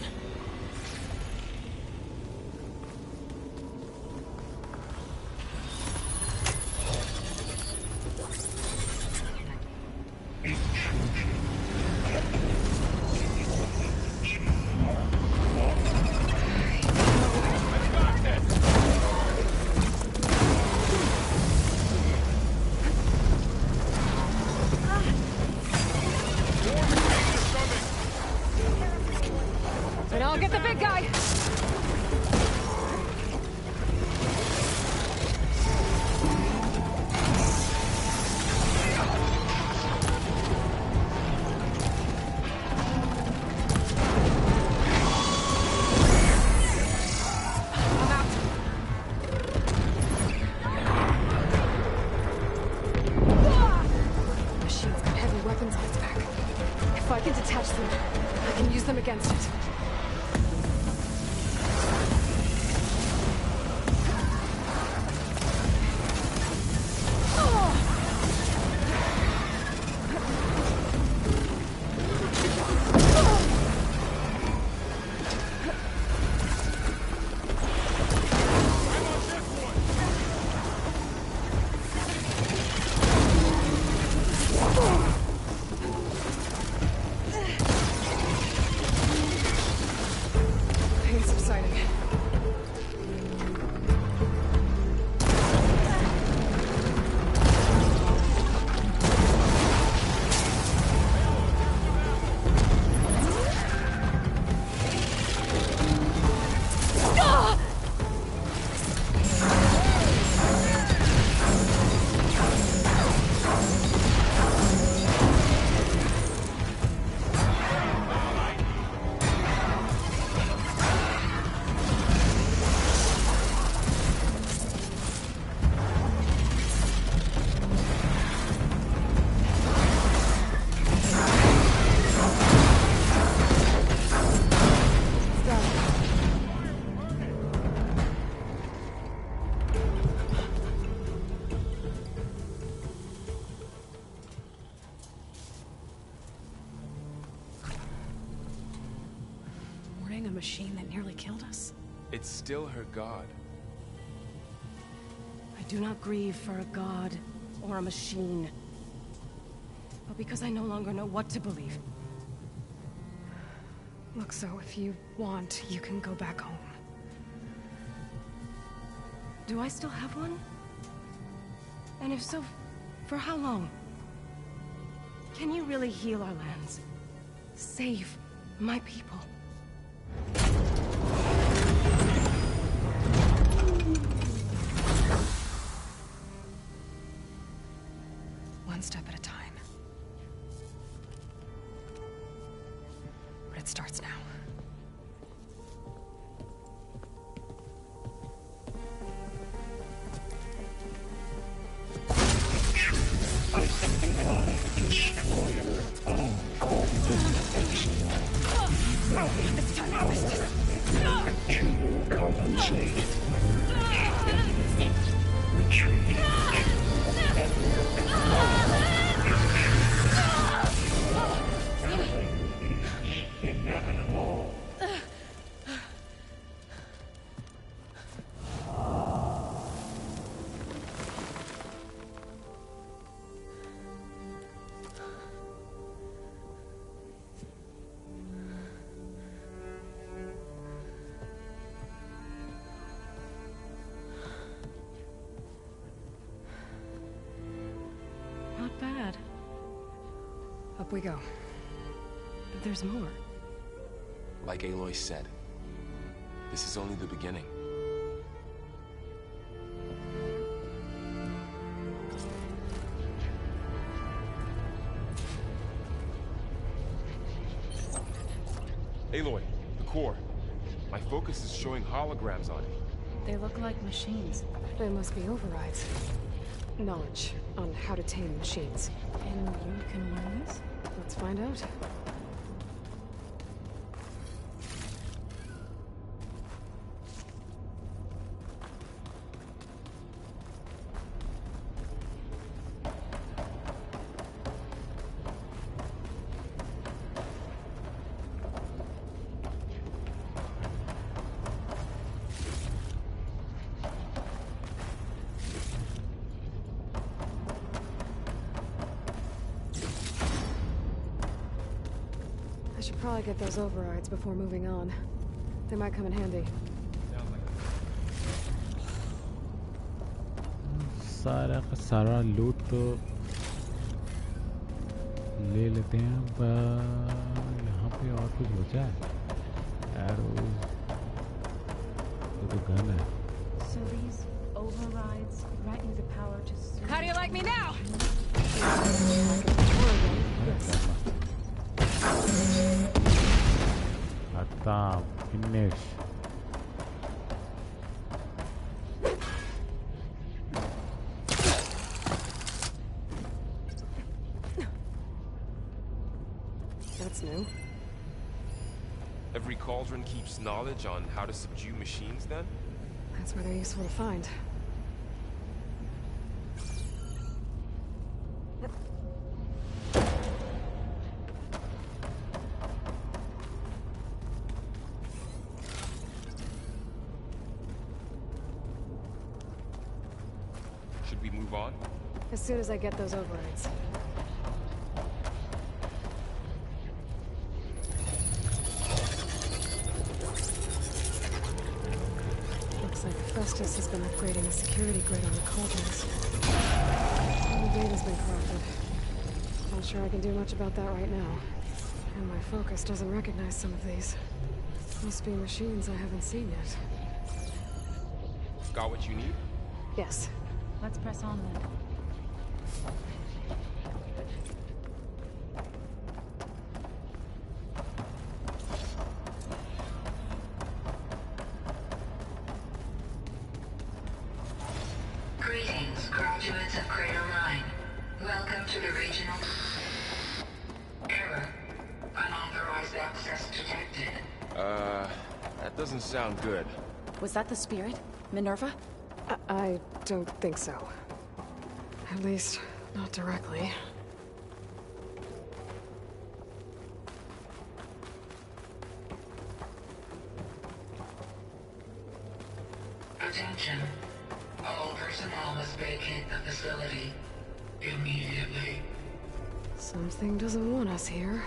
And I'll get the big guy! Machine's got heavy weapons on its back. If I can detach them, I can use them against it. Pain subsiding. Boarding a machine that nearly killed us? It's still her god. I do not grieve for a god or a machine, but because I no longer know what to believe. Look, so if you want, you can go back home. Do I still have one? And if so, for how long? Can you really heal our lands? Save my people? One step at a time. But it starts now. To compensate. Retreat. Inevitable. Not bad. Up we go. But there's more. Like Aloy said, this is only the beginning. Aloy, the core. My focus is showing holograms on it. They look like machines. They must be overrides. Knowledge on how to tame machines. And you can learn this? Let's find out. probably get those overrides before moving on. They might come in handy. सारा का सारा लूट तो ले लेते हैं। अब यहाँ पे और कुछ बचा है? Arrows. ये तो गन है। So these overrides grant you the power to... How do you like me now? Atam, finish. That's new. Every cauldron keeps knowledge on how to subdue machines, then? That's where they're useful to find. Should we move on? As soon as I get those overrides. Looks like Festus has been upgrading the security grid on the cauldrons. All the data's been corrupted. Not sure I can do much about that right now. And my focus doesn't recognize some of these. Must be machines I haven't seen yet. Got what you need? Yes. Let's press on then. Greetings, graduates of Crater 9. Welcome to the regional... Error. Unauthorized access detected. That doesn't sound good. Was that the spirit? Minerva? I don't think so. At least, not directly. Attention. All personnel must vacate the facility immediately. Something doesn't want us here.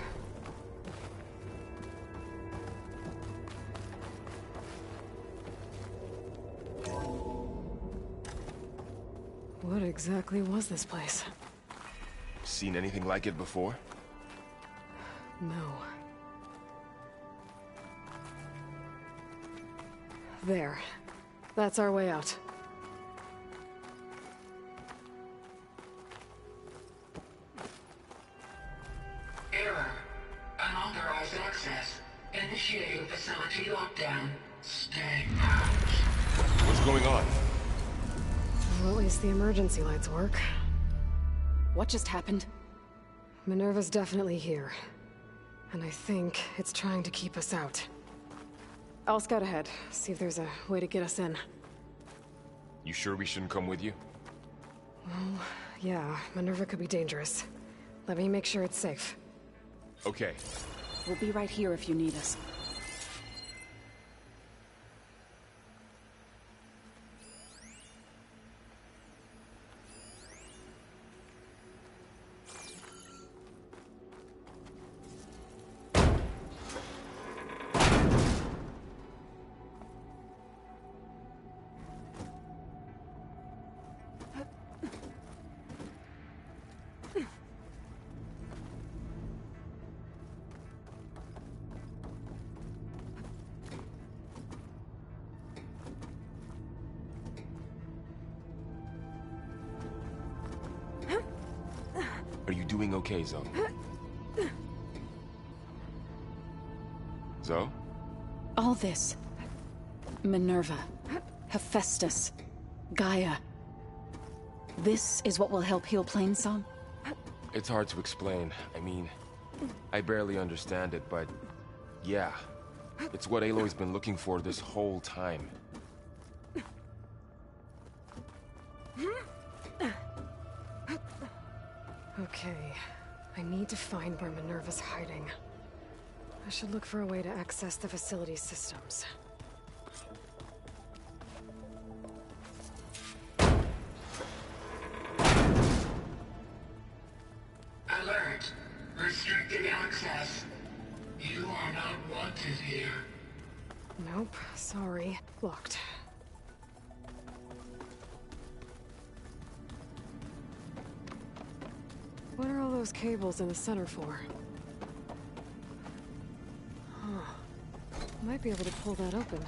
What exactly was this place? Seen anything like it before? No. There. That's our way out. Error. Unauthorized access. Initiating facility lockdown. Stay out. What's going on? Well, at least the emergency lights work. What just happened? Minerva's definitely here. And I think it's trying to keep us out. I'll scout ahead, see if there's a way to get us in. You sure we shouldn't come with you? Well, yeah, Minerva could be dangerous. Let me make sure it's safe. Okay. We'll be right here if you need us. Are you doing okay, Zoe? Zoe? All this. Minerva. Hephaestus. Gaia. This is what will help heal Plainsong? It's hard to explain. I mean, I barely understand it, but... yeah. It's what Aloy's been looking for this whole time. Okay. I need to find where Minerva's hiding. I should look for a way to access the facility's systems. Alert. Restricted access. You Nope, sorry. Locked. What are all those cables in the center for? Huh. Might be able to pull that open.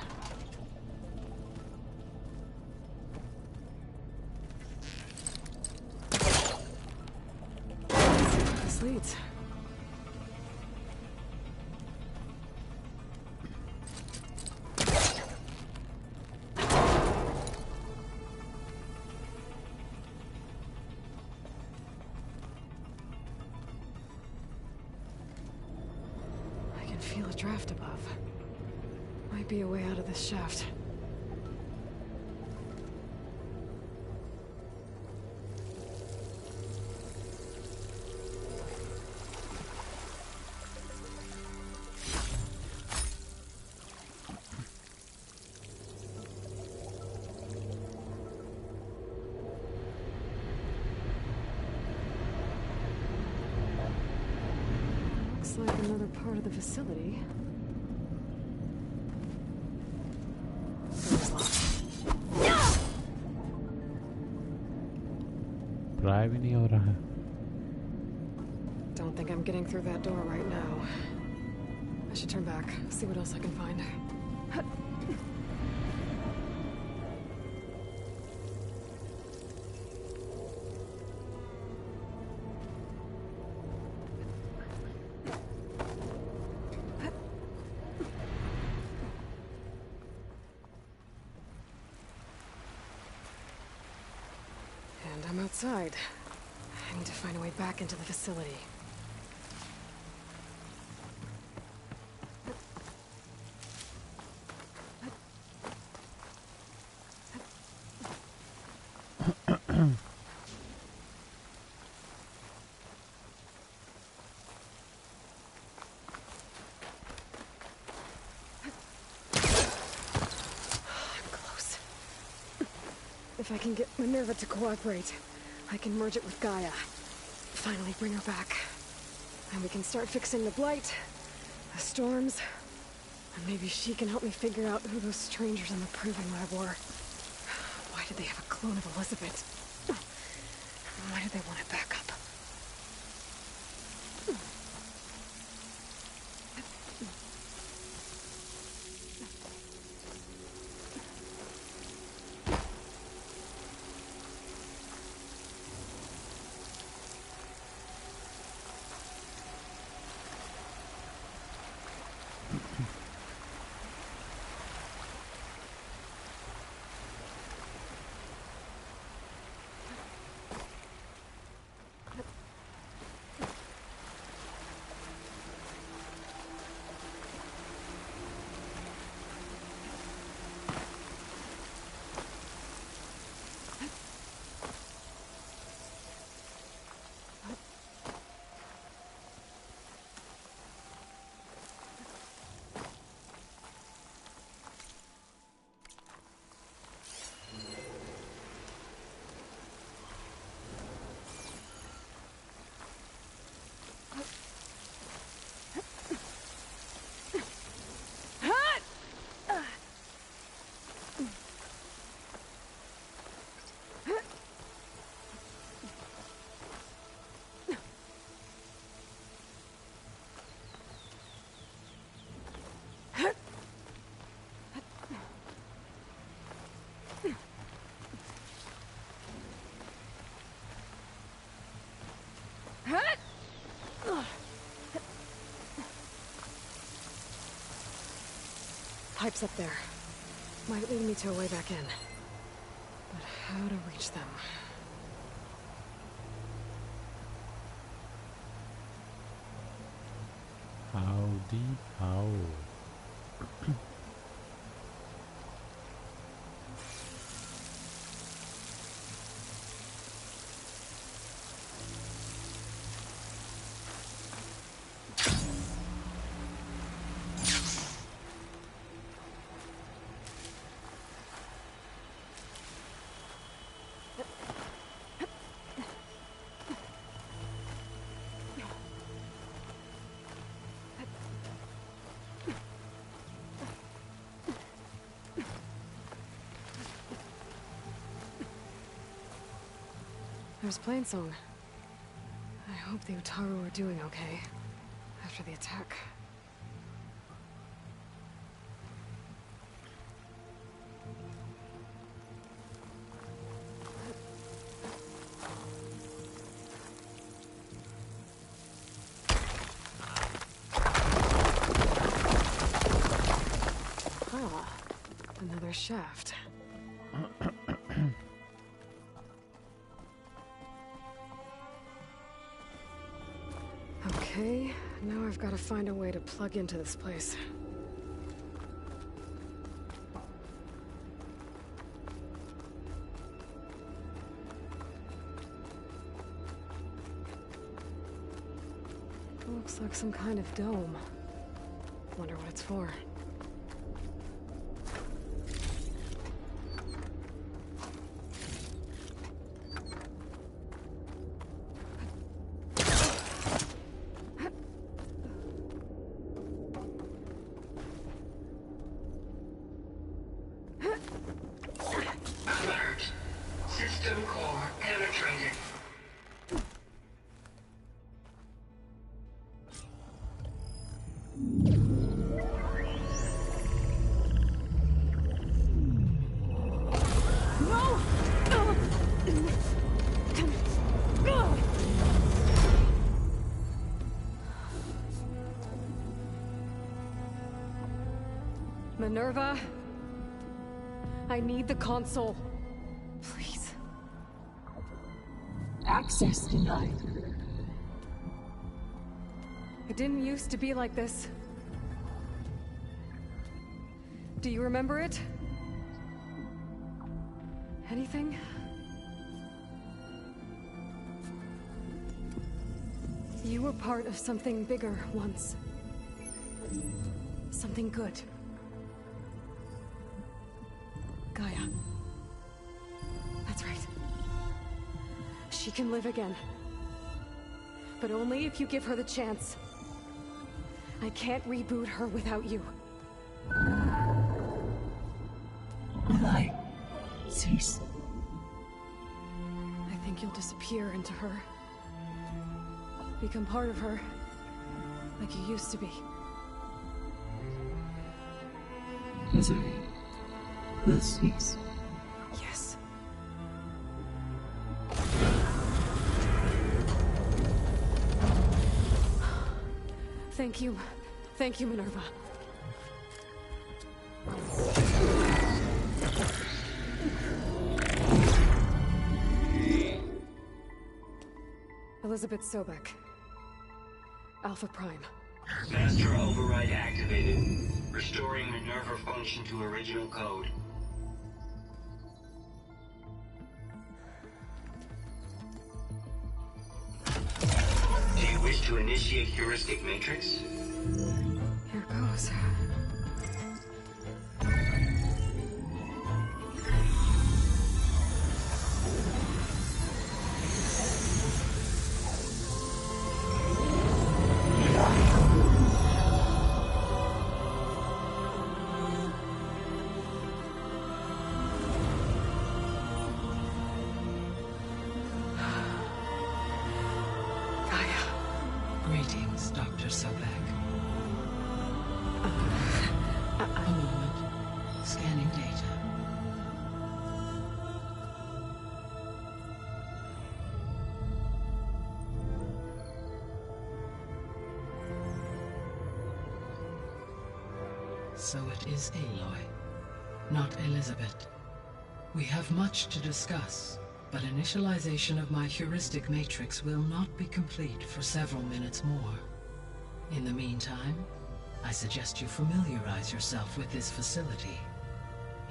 Let's see where this leads. Feel a draft above. Might be a way out of this shaft. Looks like another part of the facility. Try भी नहीं हो रहा है. Don't think I'm getting through that door right now. I should turn back, see what else I can find. And I'm outside. I need to find a way back into the facility. If I can get Minerva to cooperate, I can merge it with Gaia. Finally bring her back. And we can start fixing the Blight, the storms, and maybe she can help me figure out who those strangers in the Proving Lab were. Why did they have a clone of Elizabeth? Why did they want it back up? Pipes up there. Might lead me to a way back in. But how to reach them? How deep? How? There's Plainsong. I hope the Utaru are doing okay after the attack. Ah, another shaft. Okay, now I've got to find a way to plug into this place. Looks like some kind of dome. Wonder what it's for. Alert. System core penetrated. Minerva, I need the console. Please. Access denied. It didn't used to be like this. Do you remember it? Anything? You were part of something bigger once. Something good. Gaia. That's right. She can live again. But only if you give her the chance. I can't reboot her without you. Why? Cease. I think you'll disappear into her. Become part of her. Like you used to be. Misery will cease. Yes. Thank you. Thank you, Minerva. Elizabeth Sobek. Alpha Prime. Master override activated. Restoring Minerva function to original code. Do you wish to initiate heuristic matrix? Here goes. Greetings, Dr. Sobek. A moment. Scanning data. So it is Aloy, not Elizabeth. We have much to discuss, but initialization of my heuristic matrix will not be complete for several minutes more. In the meantime, I suggest you familiarize yourself with this facility.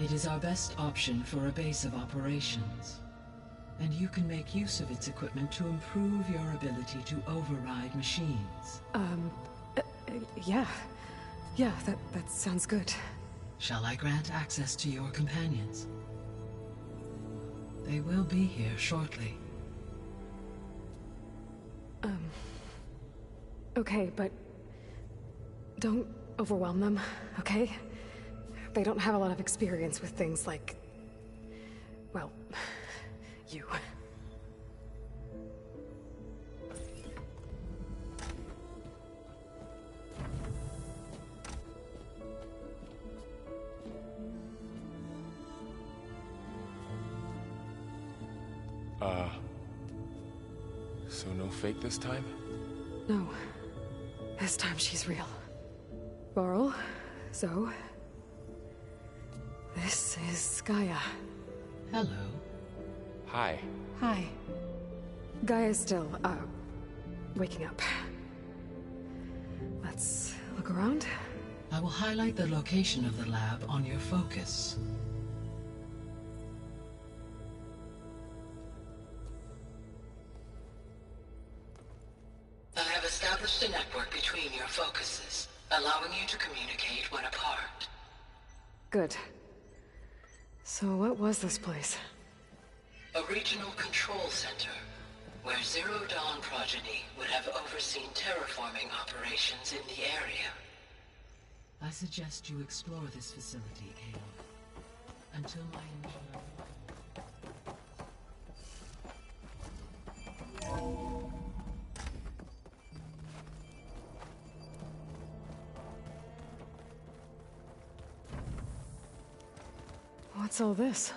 It is our best option for a base of operations, and you can make use of its equipment to improve your ability to override machines. Yeah. Yeah, that sounds good. Shall I grant access to your companions? They will be here shortly. Okay, but don't overwhelm them, okay? They don't have a lot of experience with things like, well, you. So no fake this time? No. This time she's real. Varl, Zoe. This is Gaia. Hello. Hi. Hi. Gaia's still, waking up. Let's look around. I will highlight the location of the lab on your focus. I have established a network between your focuses, allowing you to communicate when apart. Good. So what was this place? A regional control center, where Zero Dawn progeny would have overseen terraforming operations in the area. I suggest you explore this facility, Aloy, until my engineer... What's all this?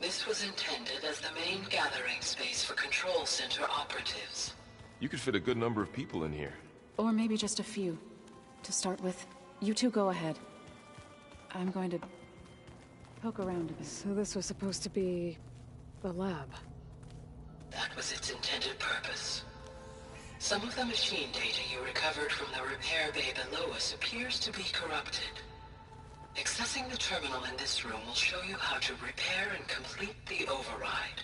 This was intended as the main gathering space for control center operatives. You could fit a good number of people in here. Or maybe just a few. To start with, you two go ahead. I'm going to poke around a bit. So this was supposed to be a lab. That was its intended purpose. Some of the machine data you recovered from the repair bay below us appears to be corrupted. Accessing the terminal in this room will show you how to repair and complete the override.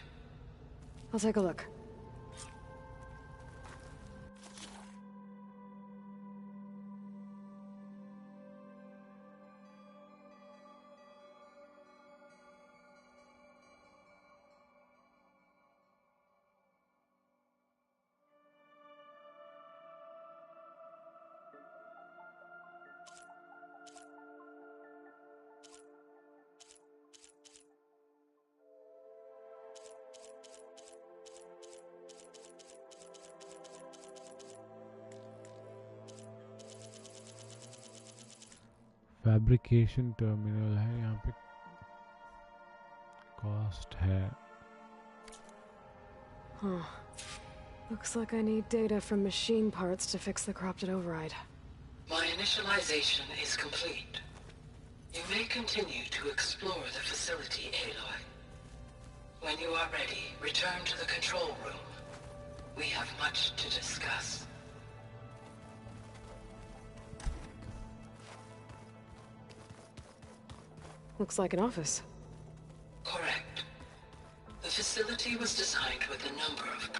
I'll take a look. Fabrication terminal है यहाँ पे cost है Huh. Looks like I need data from machine parts to fix the corrupted override. My initialization is complete. You may continue to explore the facility, Aloy. When you are ready, return to the control room. We have much to discuss. Looks like an office. Correct. The facility was designed with a number of...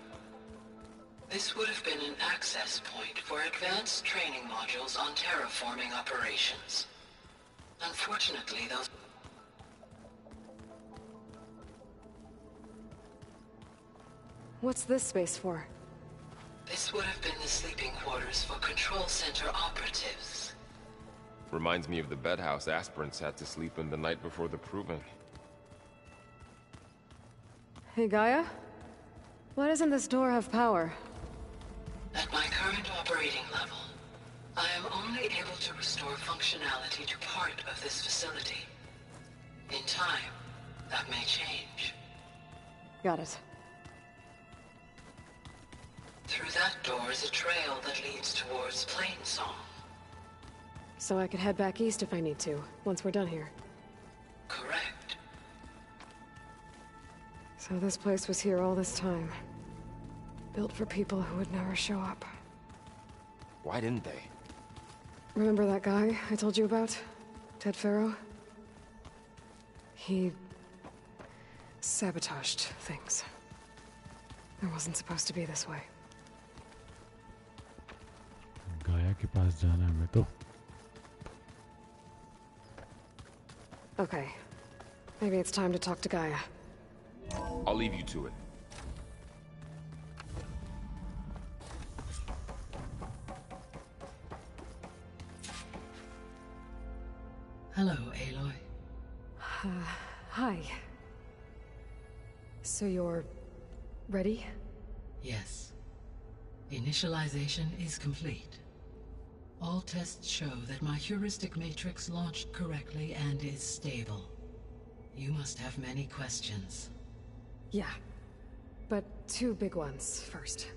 This would have been an access point for advanced training modules on terraforming operations. Unfortunately, those... What's this space for? This would have been the sleeping quarters for control center operatives. Reminds me of the bedhouse aspirants had to sleep in the night before the proving. Hey, Gaia? Why doesn't this door have power? At my current operating level, I am only able to restore functionality to part of this facility. In time, that may change. Got it. Through that door is a trail that leads towards Plainsong. So I could head back east if I need to, once we're done here. Correct. So this place was here all this time. Built for people who would never show up. Why didn't they? Remember that guy I told you about? Ted Farrow? He... sabotaged things. It wasn't supposed to be this way. गाया के पास जाना है हमें तो Okay. Maybe it's time to talk to Gaia. I'll leave you to it. Hello, Aloy. Hi. So you're... ready? Yes. Initialization is complete. All tests show that my heuristic matrix launched correctly and is stable. You must have many questions. Yeah. But two big ones first.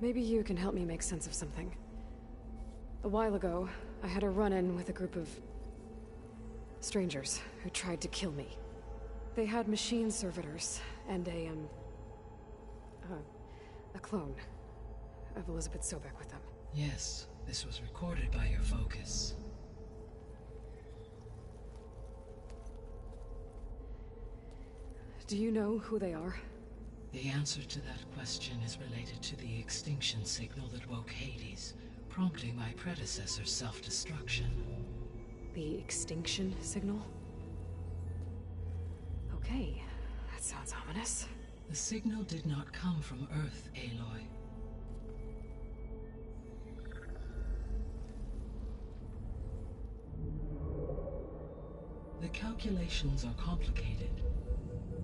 Maybe you can help me make sense of something. A while ago, I had a run-in with a group of strangers who tried to kill me. They had machine servitors and a clone of Elizabeth Sobek with them. Yes, this was recorded by your focus. Do you know who they are? The answer to that question is related to the extinction signal that woke Hades, prompting my predecessor's self-destruction. The extinction signal? Okay, that sounds ominous. The signal did not come from Earth, Aloy. The calculations are complicated,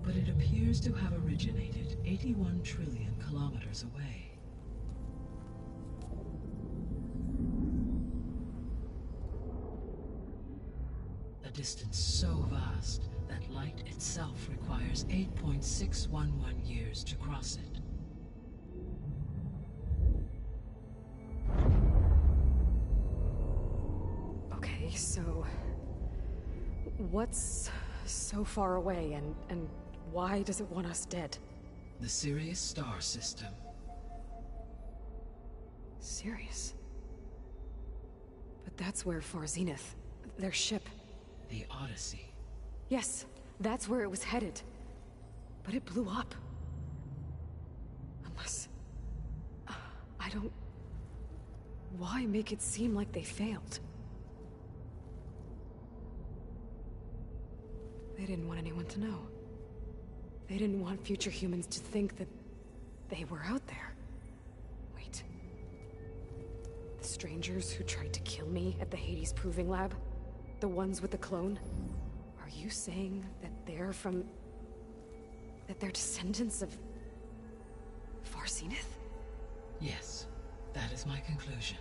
but it appears to have originated 81 trillion kilometers away. A distance so vast that light itself requires 8.611 years to cross it. Okay, so what's so far away and why does it want us dead? The Sirius star system. Sirius? But that's where Far Zenith, their ship. The Odyssey. Yes, that's where it was headed. But it blew up. Unless... I don't... Why make it seem like they failed? They didn't want anyone to know. They didn't want future humans to think that they were out there. Wait. The strangers who tried to kill me at the Hades Proving Lab? The ones with the clone? Are you saying that they're from... that they're descendants of... Far Zenith? Yes, that is my conclusion.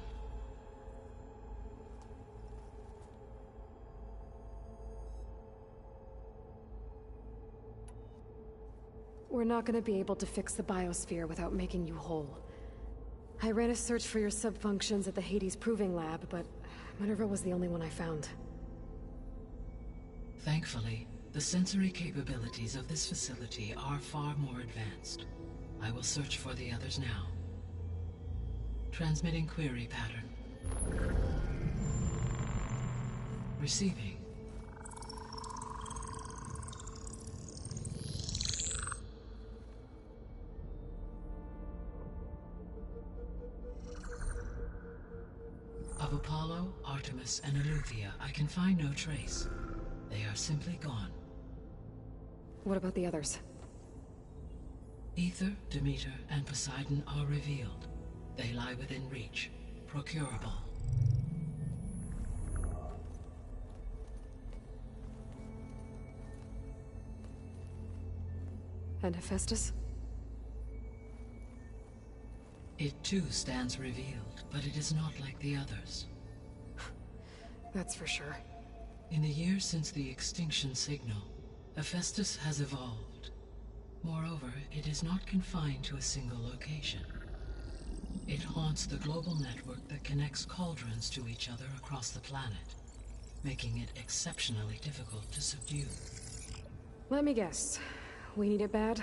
We're not gonna be able to fix the biosphere without making you whole. I ran a search for your sub-functions at the Hades Proving Lab, but Minerva was the only one I found. Thankfully, the sensory capabilities of this facility are far more advanced. I will search for the others now. Transmitting query pattern. Receiving. Of Apollo, Artemis, and Eleuthia, I can find no trace. They are simply gone. What about the others? Ether, Demeter, and Poseidon are revealed. They lie within reach, procurable. And Hephaestus? It too stands revealed, but it is not like the others. That's for sure. In the years since the extinction signal, Hephaestus has evolved. Moreover, it is not confined to a single location. It haunts the global network that connects cauldrons to each other across the planet, making it exceptionally difficult to subdue. Let me guess. We need it bad?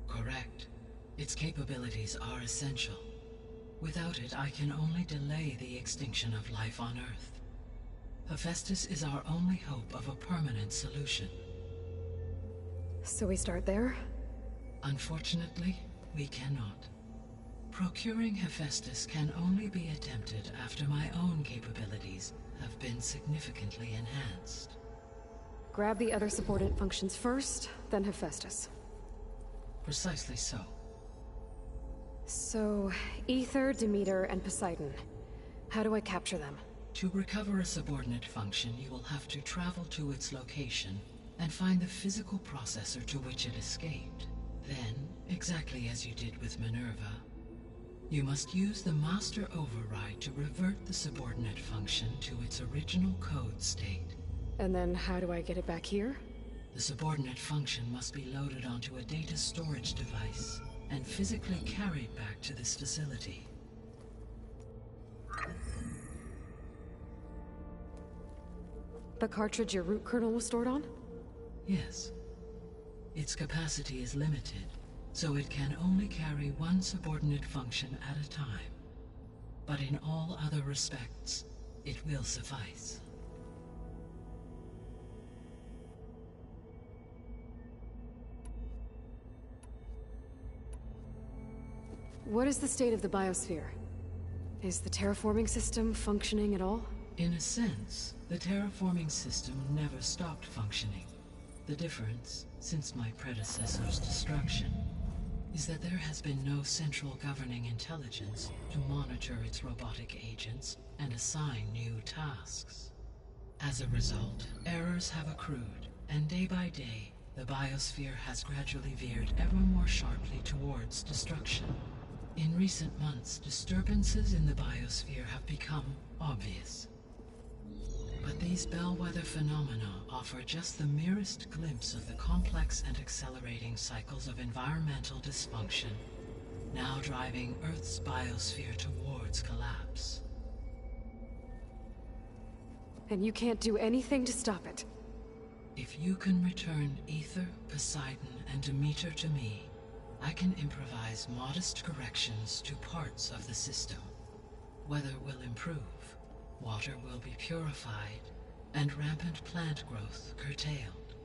Correct. Its capabilities are essential. Without it, I can only delay the extinction of life on Earth. Hephaestus is our only hope of a permanent solution. So we start there? Unfortunately, we cannot. Procuring Hephaestus can only be attempted after my own capabilities have been significantly enhanced. Grab the other subordinate functions first, then Hephaestus. Precisely so. So, Ether, Demeter, and Poseidon. How do I capture them? To recover a subordinate function, you will have to travel to its location and find the physical processor to which it escaped. Then, exactly as you did with Minerva, you must use the master override to revert the subordinate function to its original code state. And then how do I get it back here? The subordinate function must be loaded onto a data storage device and physically carried back to this facility. The cartridge your root kernel was stored on? Yes. Its capacity is limited, so it can only carry one subordinate function at a time. But in all other respects, it will suffice. What is the state of the biosphere? Is the terraforming system functioning at all? In a sense, the terraforming system never stopped functioning. The difference, since my predecessor's destruction, is that there has been no central governing intelligence to monitor its robotic agents and assign new tasks. As a result, errors have accrued, and day by day, the biosphere has gradually veered ever more sharply towards destruction. In recent months, disturbances in the biosphere have become obvious. But these bellwether phenomena offer just the merest glimpse of the complex and accelerating cycles of environmental dysfunction, now driving Earth's biosphere towards collapse. And you can't do anything to stop it? If you can return Ether, Poseidon, and Demeter to me, I can improvise modest corrections to parts of the system. Weather will improve, water will be purified, and rampant plant growth curtailed.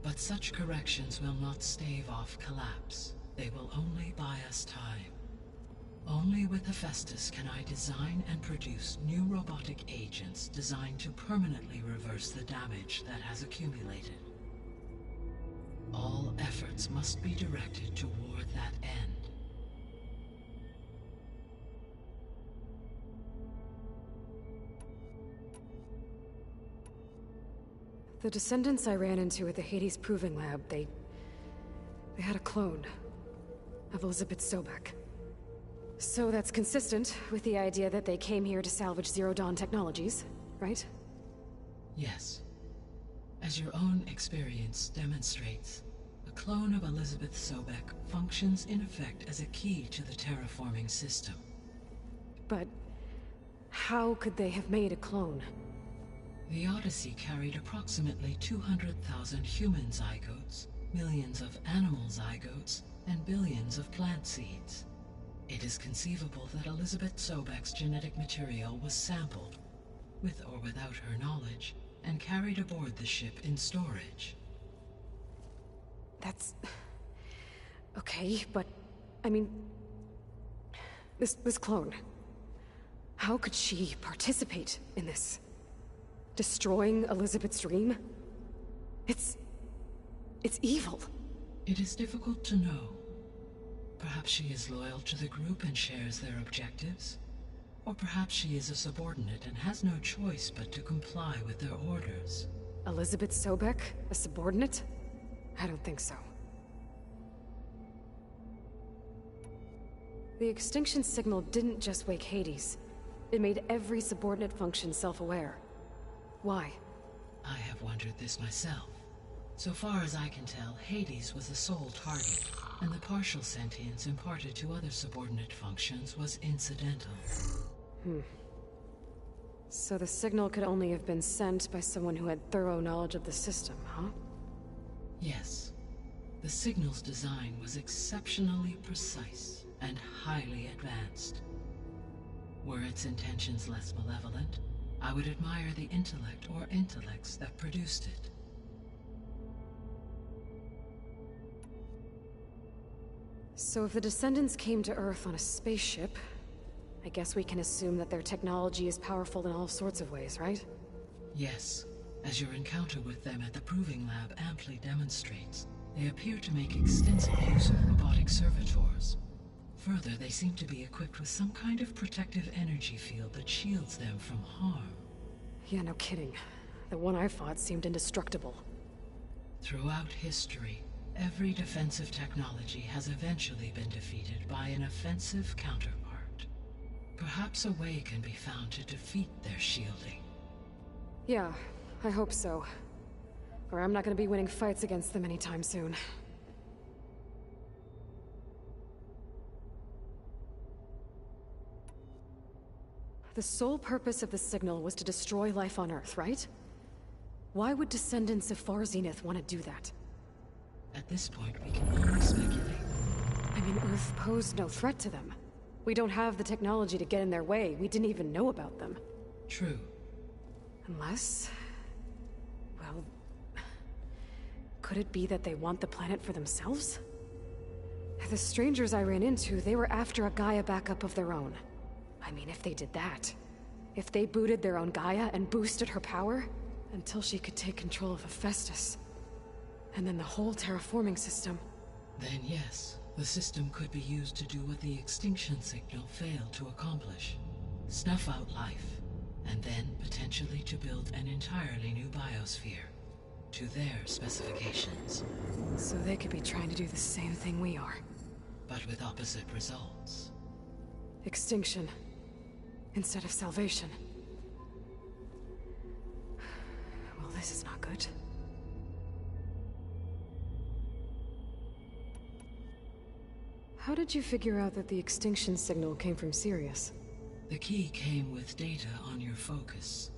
But such corrections will not stave off collapse. They will only buy us time. Only with Hephaestus can I design and produce new robotic agents designed to permanently reverse the damage that has accumulated. All efforts must be directed toward that end. The descendants I ran into at the Hades Proving Lab, they had a clone of Elizabeth Sobek. So that's consistent with the idea that they came here to salvage Zero Dawn technologies, right? Yes. As your own experience demonstrates, a clone of Elizabeth Sobek functions in effect as a key to the terraforming system. But how could they have made a clone? The Odyssey carried approximately 200,000 human zygotes, millions of animal zygotes, and billions of plant seeds. It is conceivable that Elizabeth Sobek's genetic material was sampled, with or without her knowledge, and carried aboard the ship in storage. That's... okay, but... I mean... This clone... How could she participate in this? Destroying Elizabeth's dream? It's evil. It is difficult to know. Perhaps she is loyal to the group and shares their objectives. Or perhaps she is a subordinate and has no choice but to comply with their orders. Elizabeth Sobek, a subordinate? I don't think so. The extinction signal didn't just wake Hades. It made every subordinate function self-aware. Why? I have wondered this myself. So far as I can tell, Hades was the sole target, and the partial sentience imparted to other subordinate functions was incidental. So the signal could only have been sent by someone who had thorough knowledge of the system, huh? Yes. The signal's design was exceptionally precise and highly advanced. Were its intentions less malevolent, I would admire the intellect or intellects that produced it. So if the descendants came to Earth on a spaceship, I guess we can assume that their technology is powerful in all sorts of ways, right? Yes. As your encounter with them at the Proving Lab amply demonstrates, they appear to make extensive use of robotic servitors. Further, they seem to be equipped with some kind of protective energy field that shields them from harm. Yeah, no kidding. The one I fought seemed indestructible. Throughout history, every defensive technology has eventually been defeated by an offensive counterpart. Perhaps a way can be found to defeat their shielding. Yeah, I hope so. or I'm not gonna be winning fights against them anytime soon. The sole purpose of the signal was to destroy life on Earth, right? Why would descendants of Far Zenith want to do that? At this point, we can only speculate. I mean, Earth posed no threat to them. We don't have the technology to get in their way. We didn't even know about them. True. Unless... well... could it be that they want the planet for themselves? The strangers I ran into, they were after a Gaia backup of their own. I mean, if they did that... if they booted their own Gaia and boosted her power... until she could take control of Hephaestus. And then the whole terraforming system. Then yes, the system could be used to do what the extinction signal failed to accomplish. Snuff out life, and then potentially to build an entirely new biosphere. To their specifications. So they could be trying to do the same thing we are. But with opposite results. Extinction. Instead of salvation. Well, this is not good. How did you figure out that the extinction signal came from Sirius? The key came with data on your focus.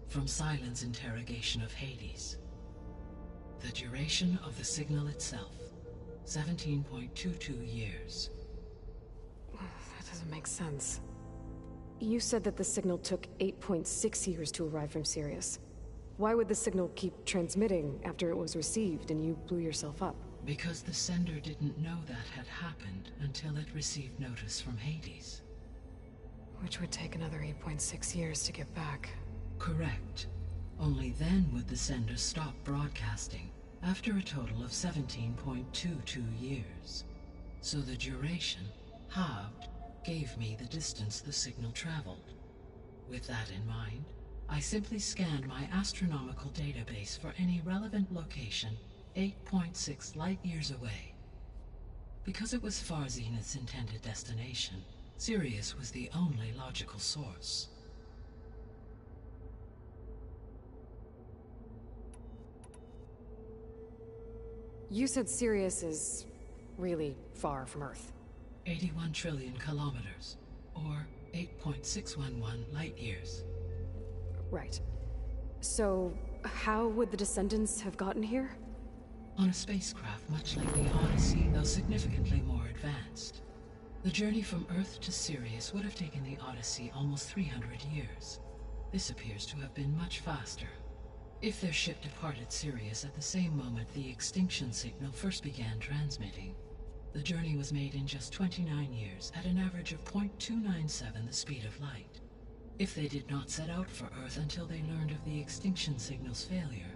From Silent's interrogation of Hades. The duration of the signal itself. 17.22 years. That doesn't make sense. You said that the signal took 8.6 years to arrive from Sirius. Why would the signal keep transmitting after it was received and you blew yourself up? Because the sender didn't know that had happened until it received notice from Hades. Which would take another 8.6 years to get back. Correct. Only then would the sender stop broadcasting, after a total of 17.22 years. So the duration, halved, gave me the distance the signal traveled. With that in mind, I simply scanned my astronomical database for any relevant location 8.6 light-years away. Because it was Far Zenith's intended destination, Sirius was the only logical source. You said Sirius is really far from Earth. 81 trillion kilometers, or 8.611 light-years. Right. So, how would the descendants have gotten here? On a spacecraft much like the Odyssey, though significantly more advanced. The journey from Earth to Sirius would have taken the Odyssey almost 300 years. This appears to have been much faster. If their ship departed Sirius at the same moment the extinction signal first began transmitting, the journey was made in just 29 years at an average of 0.297 the speed of light. If they did not set out for Earth until they learned of the extinction signal's failure,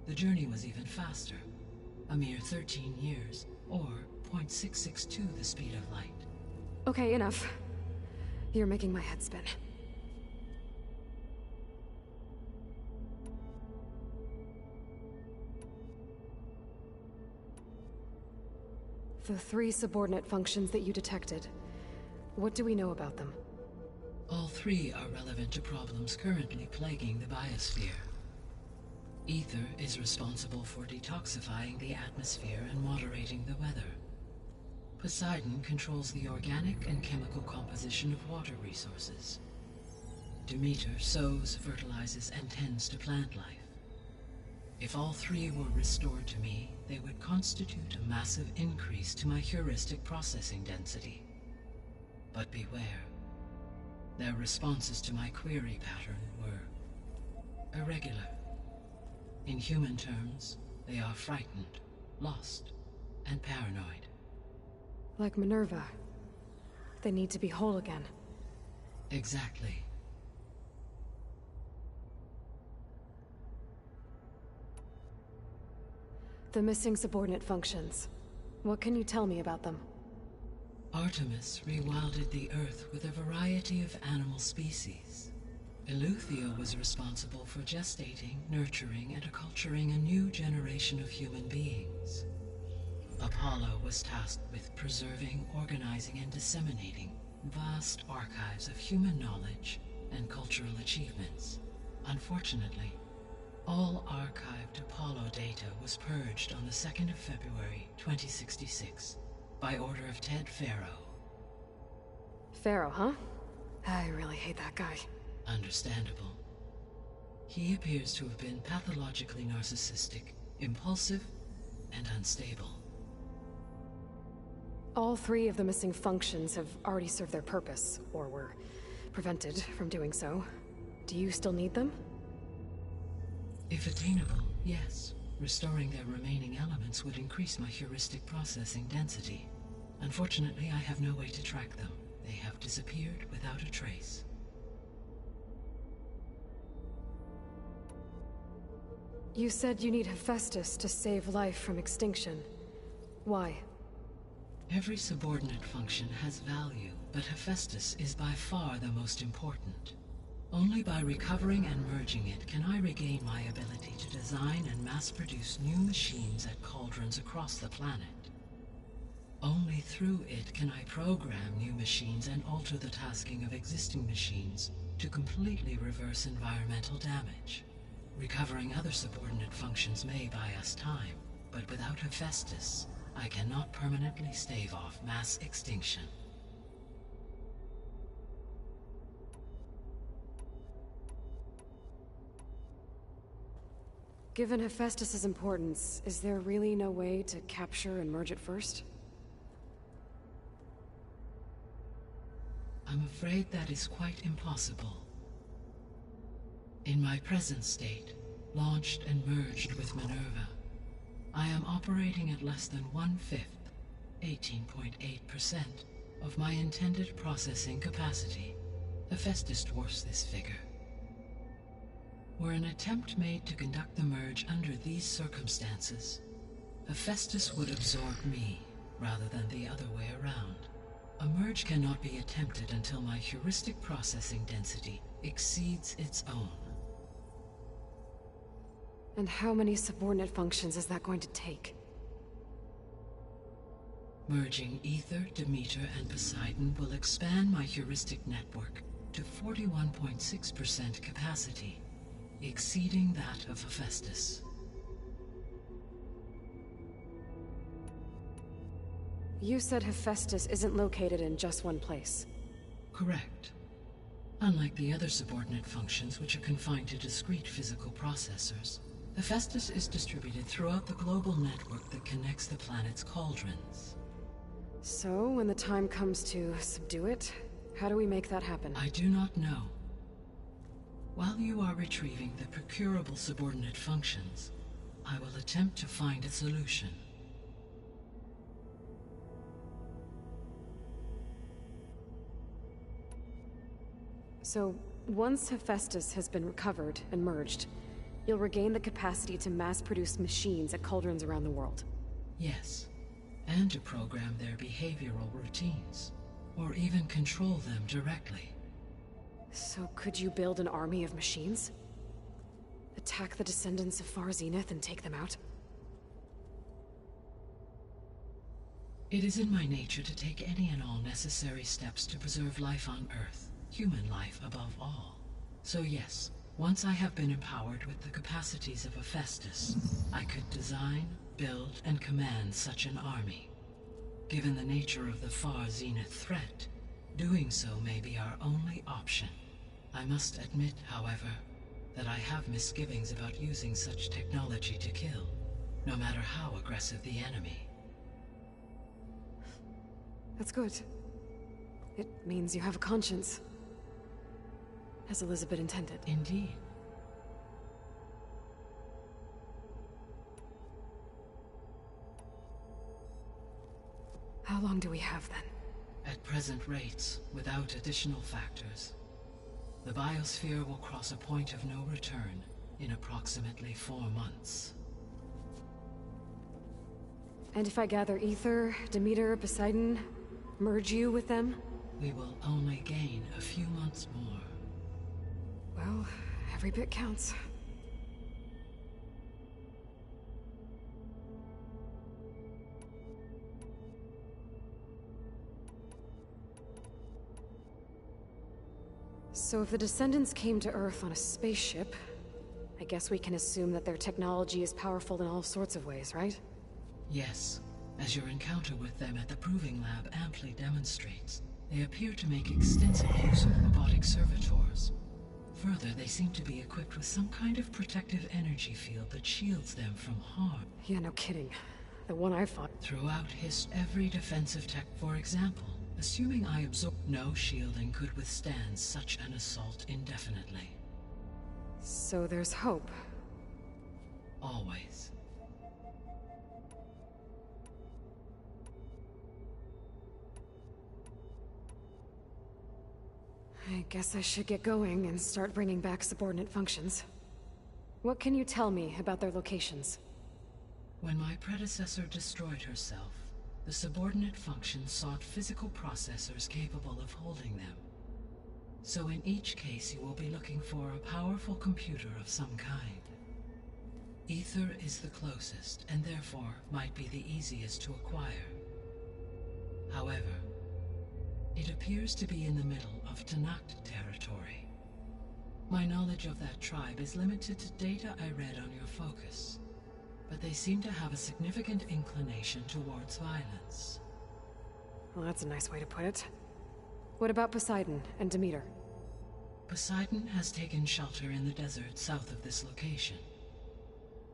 the journey was even faster, a mere 13 years, or 0.662 the speed of light. Okay, enough. You're making my head spin. The 3 subordinate functions that you detected, what do we know about them? All 3 are relevant to problems currently plaguing the biosphere. Ether is responsible for detoxifying the atmosphere and moderating the weather. Poseidon controls the organic and chemical composition of water resources. Demeter sows, fertilizes, and tends to plant life. If all 3 were restored to me, they would constitute a massive increase to my heuristic processing density. But beware. Their responses to my query pattern were irregular. In human terms, they are frightened, lost, and paranoid. Like Minerva. They need to be whole again. Exactly. The missing subordinate functions. What can you tell me about them? Artemis rewilded the Earth with a variety of animal species. Eleuthia was responsible for gestating, nurturing, and acculturating a new generation of human beings. Apollo was tasked with preserving, organizing, and disseminating vast archives of human knowledge and cultural achievements. Unfortunately, All archived Apollo data was purged on the 2nd of February, 2066, by order of Ted Farrow. Pharaoh, huh? I really hate that guy. Understandable. He appears to have been pathologically narcissistic, impulsive, and unstable. All 3 of the missing functions have already served their purpose, or were prevented from doing so. Do you still need them? If attainable, yes. Restoring their remaining elements would increase my heuristic processing density. Unfortunately, I have no way to track them. They have disappeared without a trace. You said you need Hephaestus to save life from extinction. Why? Every subordinate function has value, but Hephaestus is by far the most important. Only by recovering and merging it can I regain my ability to design and mass-produce new machines at cauldrons across the planet. Only through it can I program new machines and alter the tasking of existing machines to completely reverse environmental damage. Recovering other subordinate functions may buy us time, but without Hephaestus, I cannot permanently stave off mass extinction. Given Hephaestus's importance, is there really no way to capture and merge it first? I'm afraid that is quite impossible. In my present state, launched and merged with Minerva, I am operating at less than 1/5, 18.8%, of my intended processing capacity. Hephaestus dwarfs this figure. Were an attempt made to conduct the merge under these circumstances, Hephaestus would absorb me, rather than the other way around. A merge cannot be attempted until my heuristic processing density exceeds its own. And how many subordinate functions is that going to take? Merging Ether, Demeter, and Poseidon will expand my heuristic network to 41.6% capacity, exceeding that of Hephaestus. You said Hephaestus isn't located in just one place. Correct. Unlike the other subordinate functions, which are confined to discrete physical processors, Hephaestus is distributed throughout the global network that connects the planet's cauldrons. So, when the time comes to subdue it, how do we make that happen? I do not know. While you are retrieving the procurable subordinate functions, I will attempt to find a solution. So, once Hephaestus has been recovered and merged, you'll regain the capacity to mass-produce machines at cauldrons around the world. Yes, and to program their behavioral routines, or even control them directly. So could you build an army of machines? Attack the descendants of Far Zenith and take them out? It is in my nature to take any and all necessary steps to preserve life on Earth, human life above all. So yes, once I have been empowered with the capacities of Hephaestus, I could design, build, and command such an army. Given the nature of the Far Zenith threat, doing so may be our only option. I must admit, however, that I have misgivings about using such technology to kill, no matter how aggressive the enemy. That's good. It means you have a conscience. As Elizabeth intended. Indeed. How long do we have then? At present rates, without additional factors, the biosphere will cross a point of no return in approximately 4 months. And if I gather Ether, Demeter, Poseidon, merge you with them? We will only gain a few months more. Well, every bit counts. So if the descendants came to Earth on a spaceship, I guess we can assume that their technology is powerful in all sorts of ways, right? Yes, as your encounter with them at the Proving Lab amply demonstrates. They appear to make extensive use of robotic servitors. Further, they seem to be equipped with some kind of protective energy field that shields them from harm. Yeah, no kidding. The one I fought. Throughout every defensive tech, for example, assuming I absorb, no shielding could withstand such an assault indefinitely. So there's hope. Always. I guess I should get going and start bringing back subordinate functions. What can you tell me about their locations? When my predecessor destroyed herself, the subordinate functions sought physical processors capable of holding them. So in each case you will be looking for a powerful computer of some kind. Ether is the closest, and therefore might be the easiest to acquire. However, it appears to be in the middle of Tanakh territory. My knowledge of that tribe is limited to data I read on your focus, but they seem to have a significant inclination towards violence. Well, that's a nice way to put it. What about Poseidon and Demeter? Poseidon has taken shelter in the desert south of this location.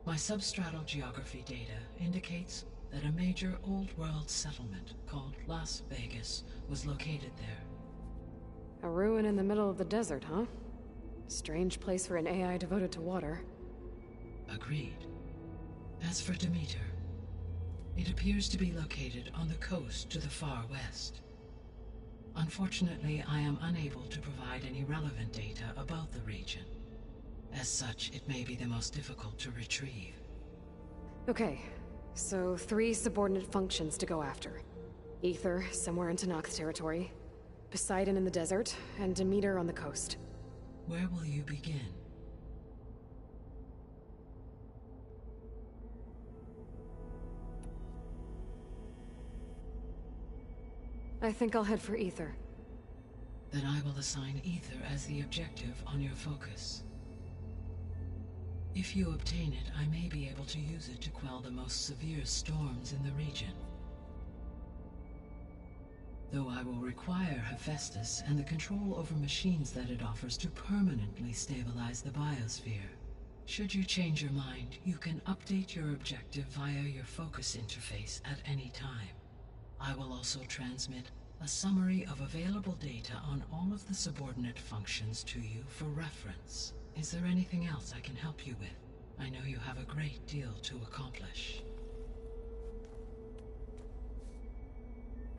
My substratal geography data indicates that a major old-world settlement called Las Vegas was located there. A ruin in the middle of the desert, huh? Strange place for an AI devoted to water. Agreed. As for Demeter, it appears to be located on the coast to the far west. Unfortunately, I am unable to provide any relevant data about the region. As such, it may be the most difficult to retrieve. Okay, so 3 subordinate functions to go after. Ether, somewhere in Tanakh territory, Poseidon in the desert, and Demeter on the coast. Where will you begin? I think I'll head for Ether. Then I will assign Ether as the objective on your focus. If you obtain it, I may be able to use it to quell the most severe storms in the region. Though I will require Hephaestus and the control over machines that it offers to permanently stabilize the biosphere. Should you change your mind, you can update your objective via your focus interface at any time. I will also transmit a summary of available data on all of the subordinate functions to you for reference. Is there anything else I can help you with? I know you have a great deal to accomplish.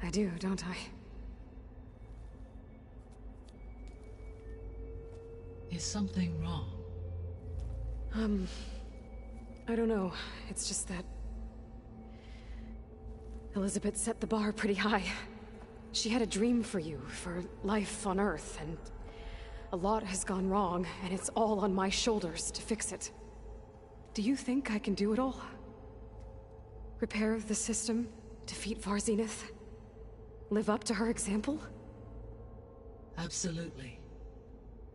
I do, don't I? Is something wrong? I don't know. It's just that Elizabeth set the bar pretty high. She had a dream for you, for life on Earth, and a lot has gone wrong, and it's all on my shoulders to fix it. Do you think I can do it all? Repair the system, defeat Varzenith, live up to her example? Absolutely.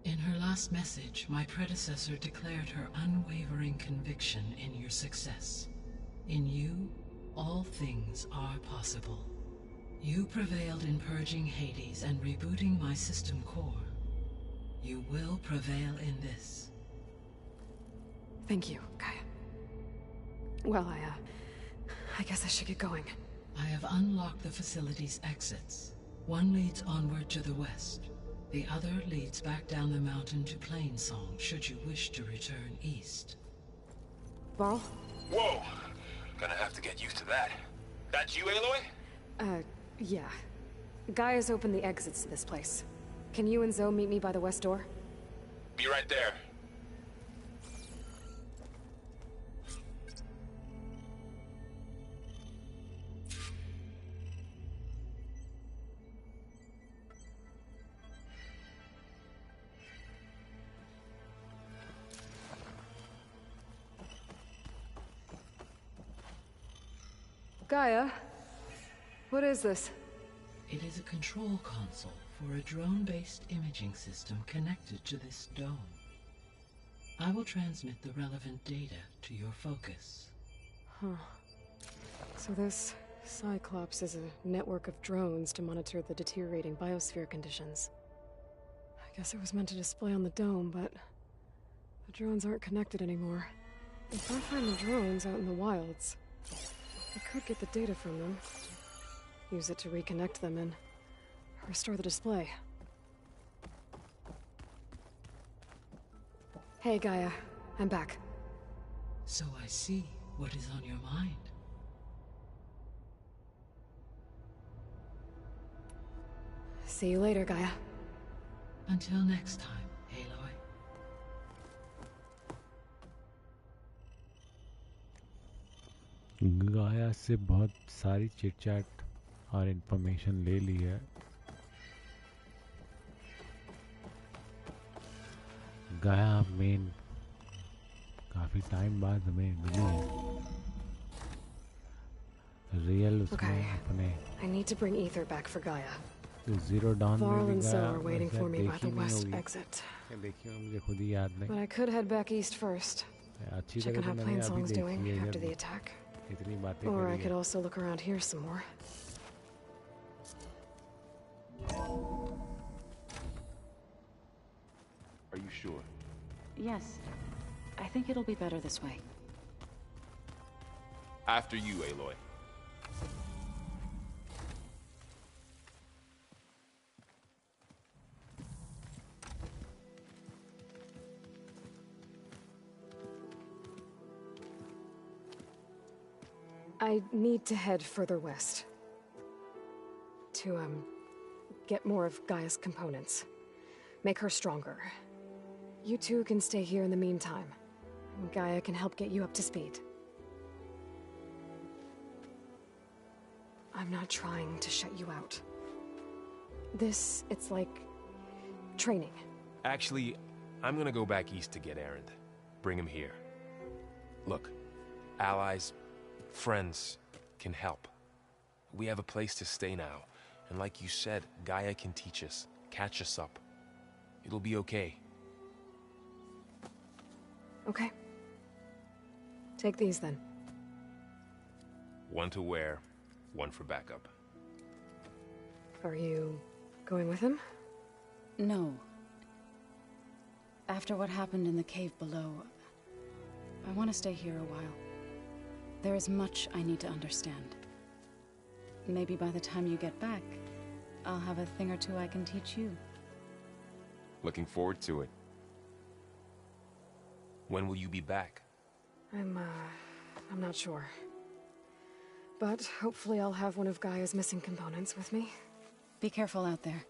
In her last message, my predecessor declared her unwavering conviction in your success. In you, all things are possible. You prevailed in purging Hades and rebooting my system core. You will prevail in this. Thank you, Gaia. Well, I guess I should get going. I have unlocked the facility's exits. One leads onward to the west. The other leads back down the mountain to Plainsong, should you wish to return east. Varl? Whoa! Gonna have to get used to that. That's you, Aloy? Yeah. Gaia's opened the exits to this place. Can you and Zoe meet me by the west door? Be right there. Gaia? What is this? It is a control console for a drone-based imaging system connected to this dome. I will transmit the relevant data to your focus. Huh. So this Cyclops is a network of drones to monitor the deteriorating biosphere conditions. I guess it was meant to display on the dome, but the drones aren't connected anymore. If I find the drones out in the wilds, I could get the data from them, use it to reconnect them and restore the display. Hey, Gaia. I'm back. So I see what is on your mind. See you later, Gaia. Until next time, Aloy. गाया से बहुत सारी chit-chat और information ले ली है. गाया main काफी time बाद हमें मिली है. रियल उसमें अपने I need to bring ether back for Gaia. Zero Dawn में Varl भी and गाया Zoe are waiting for me by देखी the नहीं west होगी. exit. देखी होगी मुझे खुद ही याद But नहीं. I could head back east first. अच्छी Check तरह on तो how मैंने Plain अभी Song's देखी doing है after जब the attack. इतनी बातें Or I करी could है. also look around here some more. Are you sure? Yes. I think it'll be better this way. After you, Aloy. I need to head further west. To, get more of Gaia's components. Make her stronger. You two can stay here in the meantime. Gaia can help get you up to speed. I'm not trying to shut you out. It's like training. Actually, I'm gonna go back east to get Erend. Bring him here. Look, allies, friends can help. We have a place to stay now. And like you said, Gaia can teach us, catch us up. It'll be okay. Okay. Take these then. One to wear, one for backup. Are you going with him? No. After what happened in the cave below, I want to stay here a while. There is much I need to understand. Maybe by the time you get back, I'll have a thing or two I can teach you. Looking forward to it. When will you be back? I'm not sure. But hopefully I'll have one of Gaia's missing components with me. Be careful out there.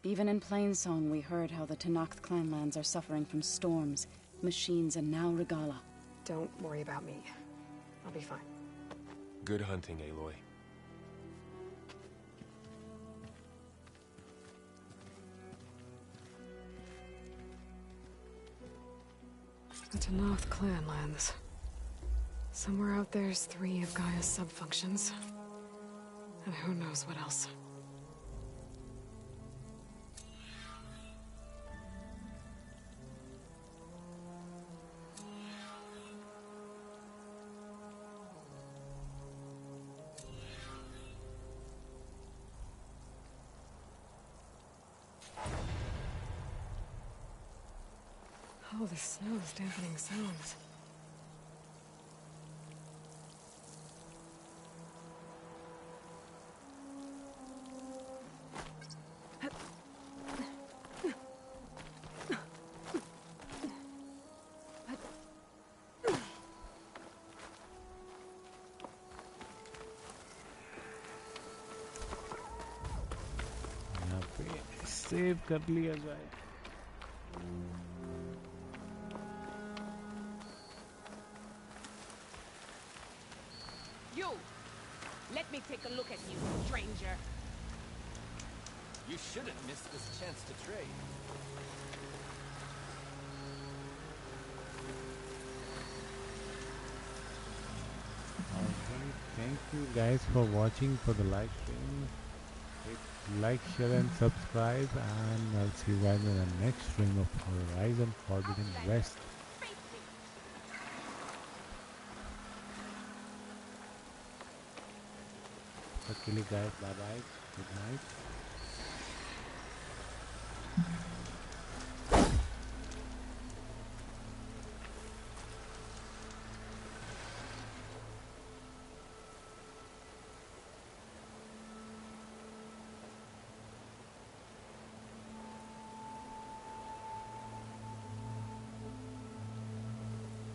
Even in Plainsong, we heard how the Tenakth clanlands are suffering from storms, machines, and now Regala. Don't worry about me. I'll be fine. Good hunting, Aloy. The Tenakth clanlands. Somewhere out there's 3 of Gaia's sub-functions. And who knows what else. Oh, the snow's dampening sounds. यहाँ पे save कर लिया जाए. You! Let me take a look at you, stranger. You shouldn't miss this chance to trade. Alright, thank you guys for watching for the live stream. like, share and subscribe, and I'll see you guys in the next stream of Horizon Forbidden West. Okay guys, bye bye, good night.